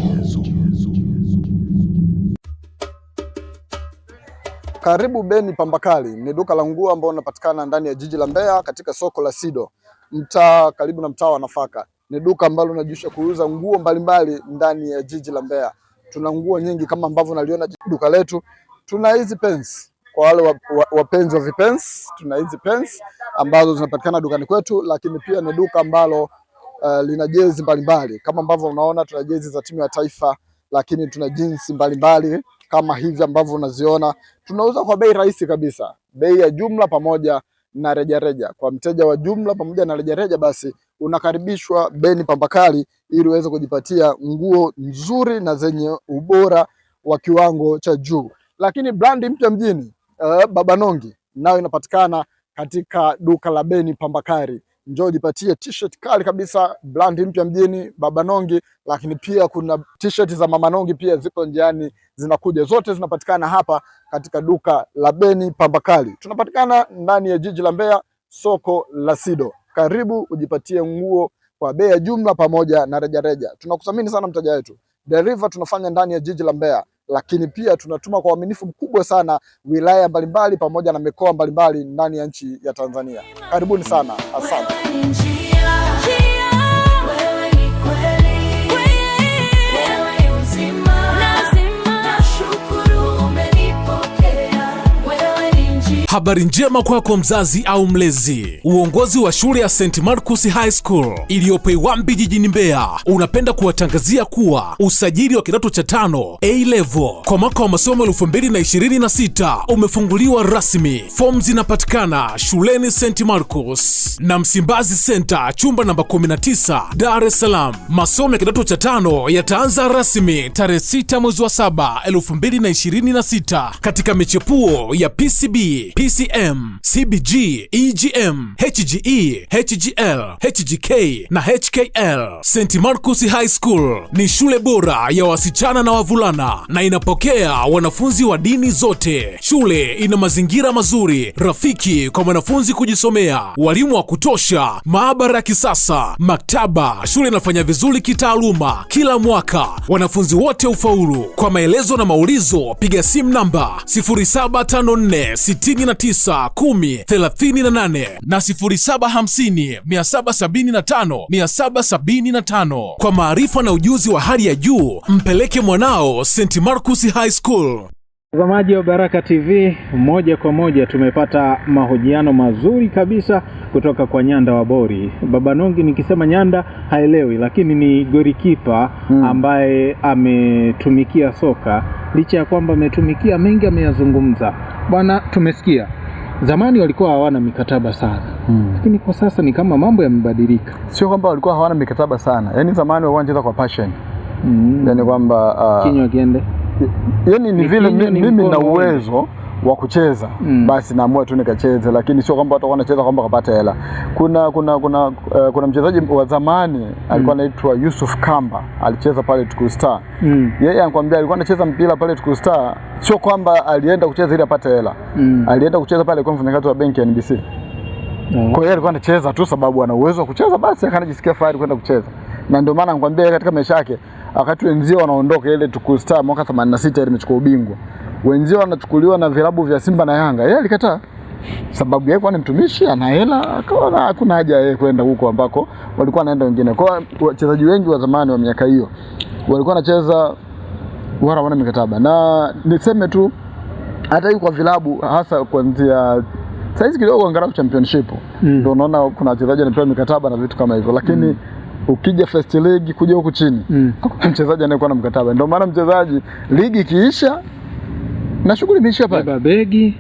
Karibu Beni Pambakali, ni duka la nguo ambao linapatikana ndani ya jiji la Mbeya katika soko la Sido, mtaa karibu na mtaa wa Nafaka. Ni duka ambalo linajishughulisha kuuza nguo mbalimbali ndani ya jiji la Mbeya. Tuna nguo nyingi kama ambavyo unaliona duka letu. Tuna hizi pens kwa wale wapenzi wa vipens, tuna hizi pens ambazo zinapatikana dukani kwetu, lakini pia ni duka ambalo lina jezi mbalimbali kama ambavyo unaona. Tuna jezi za timu ya taifa, lakini tuna jeans mbalimbali kama hivi ambavyo unaziona. Tunauza kwa bei rahisi kabisa, bei ya jumla pamoja na rejareja. Kwa mteja wa jumla pamoja na rejareja, basi unakaribishwa Beni Pambakali ili uweze kujipatia nguo nzuri na zenye ubora wa kiwango cha juu. Lakini brandi mpya mjini, Baba Nongi, nayo inapatikana katika duka la Beni Pambakali. Njoo jipatie t-shirt kali kabisa, brandi mpya mjini, Baba Nongi. Lakini pia kuna t-shirt za Mama Nongi pia ziko njiani zinakuja. Zote zinapatikana hapa katika duka la Beni Pambakali. Tunapatikana ndani ya jiji la Mbeya, soko la Sido. Karibu ujipatie nguo kwa bei ya jumla pamoja na rejareja. Tunakuthamini sana mteja wetu. Deliver tunafanya ndani ya jiji la Mbeya, lakini pia tunatuma kwa uaminifu mkubwa sana wilaya mbalimbali pamoja na mikoa mbalimbali ndani ya nchi ya Tanzania. Karibuni sana. Asante. Habari njema kwako mzazi au mlezi. Uongozi wa shule ya St. Marcus High School iliyopo Iwambi jijini Mbeya unapenda kuwatangazia kuwa usajili wa kidato cha 5 A-level kwa mwaka wa masomo 2026 umefunguliwa rasmi. Fomu zinapatikana shuleni St. Marcus na Msimbazi Center, chumba namba 19, Dar es Salaam. Masomo ya kidato cha 5 yataanza rasmi tarehe 6 mwezi wa 7 2026 katika michepuo ya PCB, PCM, CBG, EGM, HGE, HGL, HGK na HKL. St. Marcus High School ni shule bora ya wasichana na wavulana na inapokea wanafunzi wa dini zote. Shule ina mazingira mazuri, rafiki kwa wanafunzi kujisomea, walimu wa kutosha, maabara ya kisasa, maktaba. Shule inafanya vizuri kitaaluma kila mwaka. Wanafunzi wote ufaulu. Kwa maelezo na maulizo piga simu namba 0754691038 na 0750775775. Kwa maarifa na ujuzi wa hali ya juu, mpeleke mwanao St. Marcus High School. Watazamaji wa Baraka TV, moja kwa moja tumepata mahojiano mazuri kabisa kutoka kwa Nyanda Wabori. Baba Nongi, nikisema Nyanda haelewi, lakini ni golikipa ambaye ametumikia soka. Licha ya kwamba ametumikia mengi, ameyazungumza. Bwana, tumesikia zamani walikuwa hawana mikataba sana. Lakini kwa sasa ni kama mambo yamebadilika. Sio kwamba walikuwa hawana mikataba sana. Yaani zamani walikuwa wanacheza kwa passion. Yaani kwamba kinywa kiende. Yaani ni vile mimi na uwezo wa kucheza basi naamua tu nikacheze, lakini sio kwamba watu wanacheza kwamba kapata hela. Kuna mchezaji wa zamani alikuwa anaitwa Yusuf Kamba, alicheza pale Tuku Star. Yeye anakuambia alikuwa anacheza mpira pale Tuku Star, sio kwamba alienda kucheza ili apate hela. Alienda kucheza pale kwa mfanyakazi wa benki ya NBC. Kwa hiyo alikuwa anacheza tu sababu ana uwezo wa kucheza, basi akanajisikia fahari kwenda kucheza. Na ndio maana nakwambia katika maisha yake wakati wenzio wanaondoka ile Tukuyu Star mwaka 86 ile imechukua ubingwa. Wenzio wanachukuliwa na vilabu vya Simba na Yanga. Yeye alikataa. Sababu yeye ni mtumishi, ana hela, akaona hakuna haja yeye kwenda huko ambako walikuwa wanaenda wengine. Kwa wachezaji wengi wa zamani wa miaka hiyo walikuwa wanacheza wala wana mikataba. Na niseme tu hata hiyo kwa vilabu hasa kuanzia saizi kidogo angalau championship ndio unaona kuna wachezaji wanapewa mikataba na vitu kama hivyo, lakini ukija first league kuja huku chini hakuna mchezaji anayekuwa na mkataba. Ndio maana mchezaji ligi ikiisha na shughuli imeisha pale, beba begi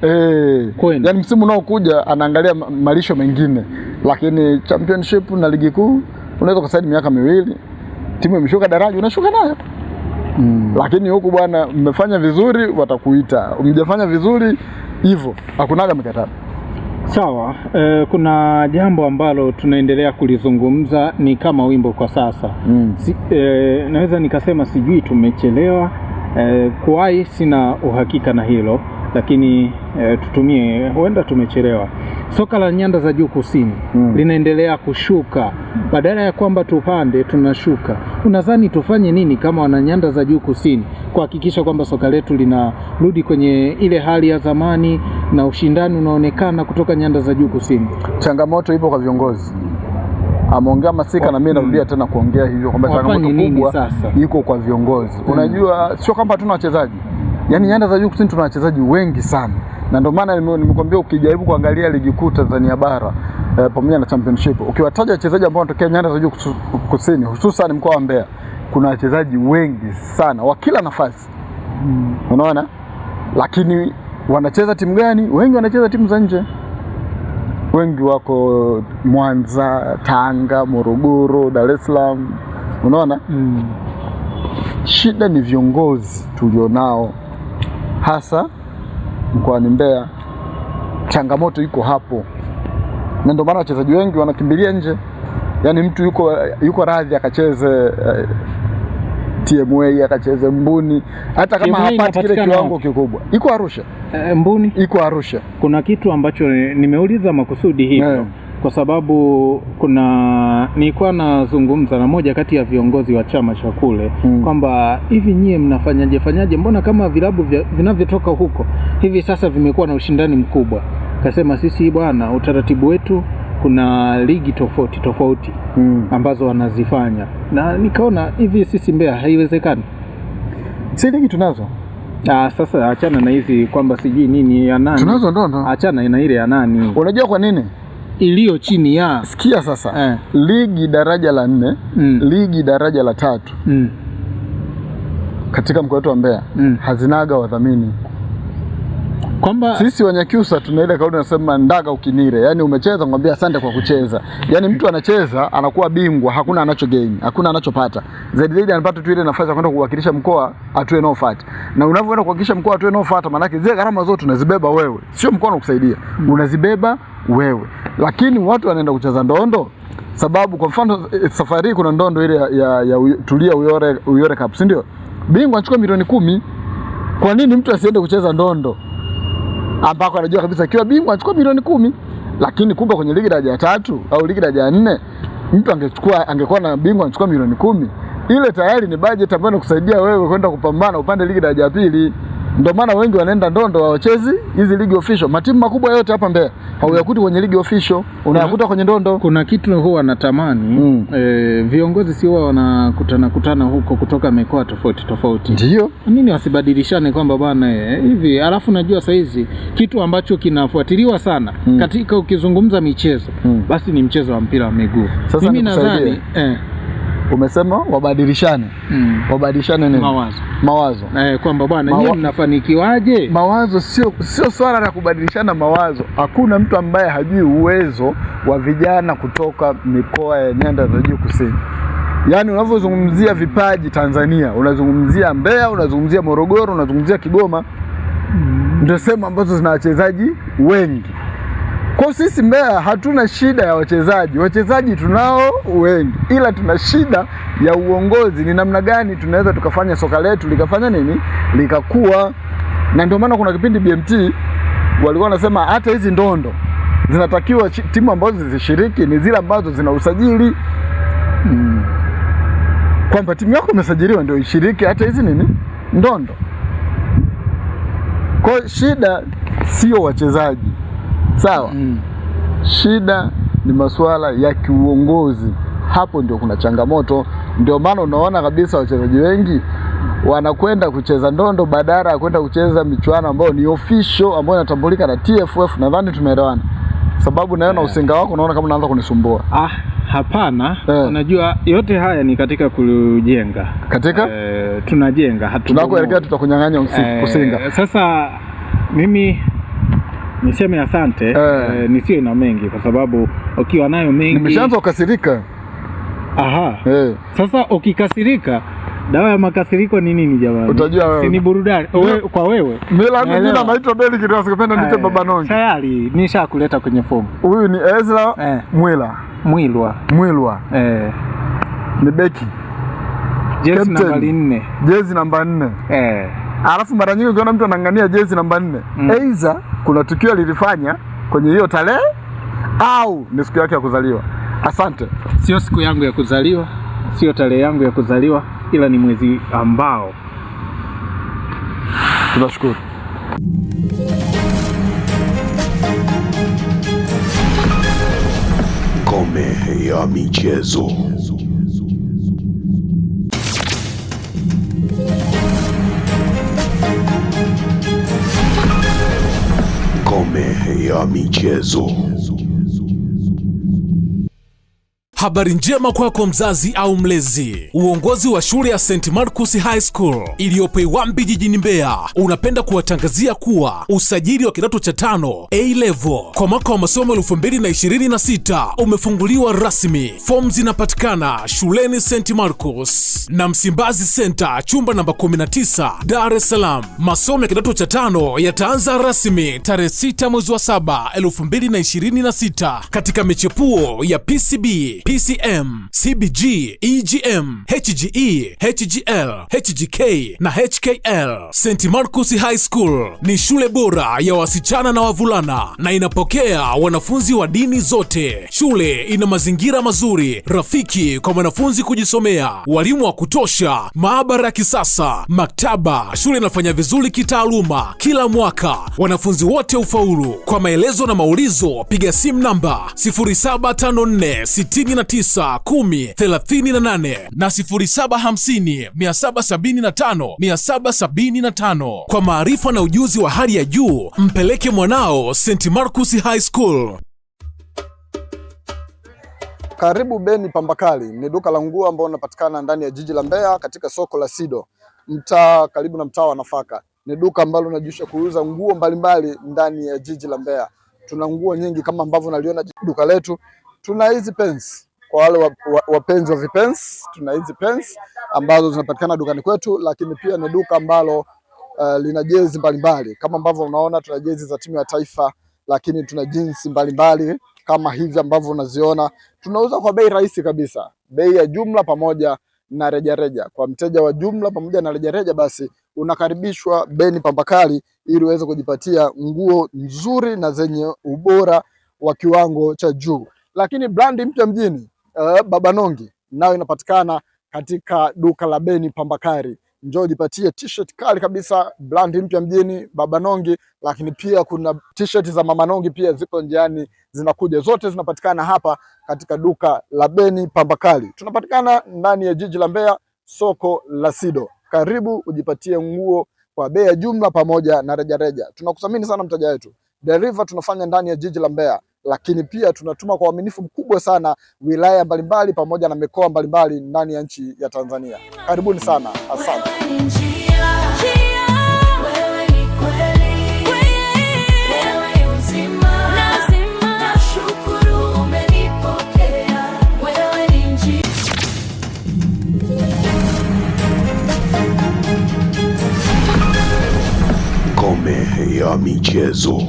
yani msimu unaokuja anaangalia malisho mengine. Lakini championship na ligi kuu unaweza kusaini miaka miwili, timu imeshuka daraja unashuka nayo. Lakini huku bwana, mmefanya vizuri watakuita, mjafanya vizuri hivyo hakunaga mkataba. Sawa. Kuna jambo ambalo tunaendelea kulizungumza ni kama wimbo kwa sasa. Naweza nikasema sijui tumechelewa kuwahi, sina uhakika na hilo, lakini tutumie huenda tumechelewa. Soka la nyanda za juu kusini linaendelea kushuka, badala ya kwamba tupande tunashuka. Unadhani tufanye nini kama wana nyanda za juu kusini kuhakikisha kwamba soka letu linarudi kwenye ile hali ya zamani na ushindani unaonekana kutoka nyanda za juu kusini? Changamoto ipo kwa viongozi. Ameongea Masika na mimi narudia tena kuongea hivyo kwamba changamoto kubwa iko kwa viongozi. Unajua sio kwamba hatuna wachezaji. Yaani nyanda za juu kusini tuna wachezaji wengi sana. Na ndio maana nimekwambia ukijaribu kuangalia ligi kuu Tanzania bara pamoja na championship, ukiwataja wachezaji ambao wanatokea nyanda za juu kusini hususan mkoa wa Mbeya, kuna wachezaji wengi sana wa kila nafasi. Unaona? Lakini wanacheza timu gani? Wengi wanacheza timu za nje. Wengi wako Mwanza, Tanga, Morogoro, Dar es Salaam. Unaona? Shida ni viongozi tulionao hasa mkoani Mbeya. Changamoto iko hapo. Na ndio maana wachezaji wengi wanakimbilia nje. Yaani mtu yuko radhi akacheze TMA, akacheze Mbuni, hata kama hapati kile kiwango kikubwa. Iko Arusha. Mbuni iko Arusha. Kuna kitu ambacho nimeuliza makusudi hivyo kwa sababu nilikuwa nazungumza na moja kati ya viongozi wa chama cha kule kwamba hivi nyie mnafanyaje, mbona kama vilabu vinavyotoka huko hivi sasa vimekuwa na ushindani mkubwa? Kasema sisi bwana, utaratibu wetu kuna ligi tofauti ambazo wanazifanya. Na nikaona hivi sisi Mbeya haiwezekani. Si ligi tunazo. Sasa achana na hizi kwamba sijui nini ya nani. Tunazo ndo. Achana na ile ya nani. Unajua kwa nini? Iliyo chini ya. Sikia sasa. Ligi daraja la 4, ligi daraja la 3. Katika mkoa wetu wa Mbeya hazinaga wadhamini. Kwamba sisi Wanyakyusa tuna ile kauli nasema ndaga ukinire. Yaani umecheza ngwambia asante kwa kucheza. Yaani mtu anacheza anakuwa bingwa, hakuna anachogain, hakuna anachopata. Zaidi anapata tu ile nafasi ya kwenda kuwakilisha mkoa atue no fat. Na unavyoenda kuwakilisha mkoa atue no fat, maana yake zile gharama zote unazibeba wewe. Sio mkoa unakusaidia. Unazibeba wewe. Lakini watu wanaenda kucheza ndondo sababu kwa mfano safari kuna ndondo ile ya Tulia Uyore Cup, si ndio? Bingwa anachukua milioni 10. Kwa nini mtu asiende kucheza ndondo ambako anajua kabisa kiwa bingwa anachukua milioni 10? Lakini kumbe kwenye ligi daraja ya 3 au ligi daraja ya 4 mtu angekuwa na bingwa anachukua milioni 10, ile tayari ni budget ambayo inakusaidia wewe kwenda kupambana upande ligi daraja ya 2. Ndio maana wengi wanaenda ndondo wachezi hizi ligi official. Matimu makubwa yote hapa Mbeya hauyakuti kwenye ligi official, unayakuta kwenye ndondo. Kuna kitu huwa natamani viongozi si huwa wanakutana huko kutoka mikoa tofauti. Ndio. Nini wasibadilishane kwamba bwana hivi, alafu najua saizi kitu ambacho kinafuatiliwa sana katika ukizungumza michezo basi ni mchezo wa mpira wa miguu. Mimi nadhani umesema wabadilishane. Wabadilishane nini? Mawazo. Kwamba bwana nyinyi mnafanikiwaje? Mawazo sio swala la kubadilishana mawazo. Hakuna mtu ambaye hajui uwezo wa vijana kutoka mikoa ya nyanda za juu kusini. Yaani unavyozungumzia vipaji Tanzania, unazungumzia Mbeya, unazungumzia Morogoro, unazungumzia Kigoma. Ndio sehemu ambazo zina wachezaji wengi. Kwa sisi Mbeya hatuna shida ya wachezaji. Wachezaji tunao wengi. Ila tuna shida ya uongozi. Ni namna gani tunaweza tukafanya soka letu likafanya nini? Likakuwa. Na ndio maana kuna kipindi BMT walikuwa wanasema hata hizi ndondo zinatakiwa timu ambazo zishiriki ni zile ambazo zina usajili kwamba timu yako imesajiliwa ndio ishiriki hata hizi nini ndondo. Kwa shida sio wachezaji, sawa? Shida ni masuala ya kiuongozi. Hapo ndio kuna changamoto. Ndio maana unaona kabisa wachezaji wengi wanakwenda kucheza ndondo badala ya kwenda kucheza michuano ambayo ni official, ambayo inatambulika na TFF. Nadhani tumeelewana. Sababu naona usinga wako unaona kama unaanza kunisumbua. Hapana. Unajua yote haya ni katika kujenga. Katika? Tunajenga. Tunakoelekea tutakunyang'anya usinga. Sasa mimi niseme asante, nisiwe na mengi kwa sababu ukiwa nayo mengi nimeshaanza kukasirika. Sasa ukikasirika, dawa ya makasiriko ni nini jamani? Utajua wewe. Si ni burudani kwa wewe. Mimi langu jina naitwa Beli Kidogo, sikupenda nite Baba Nongi. Tayari nishakuleta kwenye fomu. Huyu ni Ezra Mwilwa. Ni beki. Jezi namba 4. Jezi namba 4. Alafu mara nyingi ukiona mtu anang'ania jezi namba 4, aidha kuna tukio lilifanya kwenye hiyo tarehe au ni siku yake ya kuzaliwa. Asante. Sio siku yangu ya kuzaliwa, sio tarehe yangu ya kuzaliwa, ila ni mwezi ambao tunashukuru. Ngome ya michezo. Ngome ya michezo. Habari njema kwako mzazi au mlezi. Uongozi wa shule ya St. Marcus High School iliyopo Iwambi jijini Mbeya unapenda kuwatangazia kuwa usajili wa kidato cha 5 A-level kwa mwaka wa masomo 2026 umefunguliwa rasmi. Fomu zinapatikana shuleni St. Marcus na Msimbazi Center, chumba namba 19, Dar es Salaam. Masomo ya kidato cha 5 yataanza rasmi tarehe 6 mwezi wa 7 2026 katika michepuo ya PCB, PCM, CBG, EGM, HGE, HGL, HGK na HKL. St. Marcus High School ni shule bora ya wasichana na wavulana na inapokea wanafunzi wa dini zote. Shule ina mazingira mazuri, rafiki kwa wanafunzi kujisomea, walimu wa kutosha, maabara ya kisasa, maktaba. Shule inafanya vizuri kitaaluma kila mwaka. Wanafunzi wote ufaulu. Kwa maelezo na maulizo piga simu namba 0754 691038 na 0750775775. Kwa maarifa na ujuzi wa hali ya juu, mpeleke mwanao St. Marcus High School. Karibu Beni Pambakali ni duka la nguo ambalo linapatikana ndani ya jiji la Mbeya katika soko la Sido, karibu na mtaa wa Nafaka. Ni duka ambalo linajishughulisha kuuza nguo mbalimbali ndani ya jiji la Mbeya. Tuna nguo nyingi kama ambavyo unaliona duka letu. Tuna hizi pens kwa wale wapenzi wa vipens, tuna hizi pens ambazo zinapatikana dukani kwetu, lakini pia ni duka ambalo lina jezi mbalimbali kama ambavyo unaona. Tuna jezi za timu ya taifa, lakini tuna jeans mbalimbali kama hivi ambavyo unaziona. Tunauza kwa bei rahisi kabisa, bei ya jumla pamoja na rejareja. Kwa mteja wa jumla pamoja na rejareja, basi unakaribishwa Beni Pambakali ili uweze kujipatia nguo nzuri na zenye ubora wa kiwango cha juu. Lakini brandi mpya mjini Baba Nongi nayo inapatikana katika duka la Beni Pambakali. Njoo jipatie t-shirt kali kabisa, brandi mpya mjini Baba Nongi. Lakini pia kuna t-shirt za Mama Nongi pia ziko njiani zinakuja, zote zinapatikana hapa katika duka la Beni Pambakali. Tunapatikana ndani ya jiji la Mbeya, soko la Sido. Karibu ujipatie nguo kwa bei ya jumla pamoja na rejareja. Tunakuthamini sana mteja wetu. Deliver tunafanya ndani ya jiji la Mbeya, lakini pia tunatuma kwa uaminifu mkubwa sana wilaya mbalimbali pamoja na mikoa mbalimbali ndani ya nchi ya Tanzania. Karibuni sana, asante. Ngome ya michezo.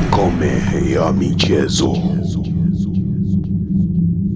Ngome ya michezo.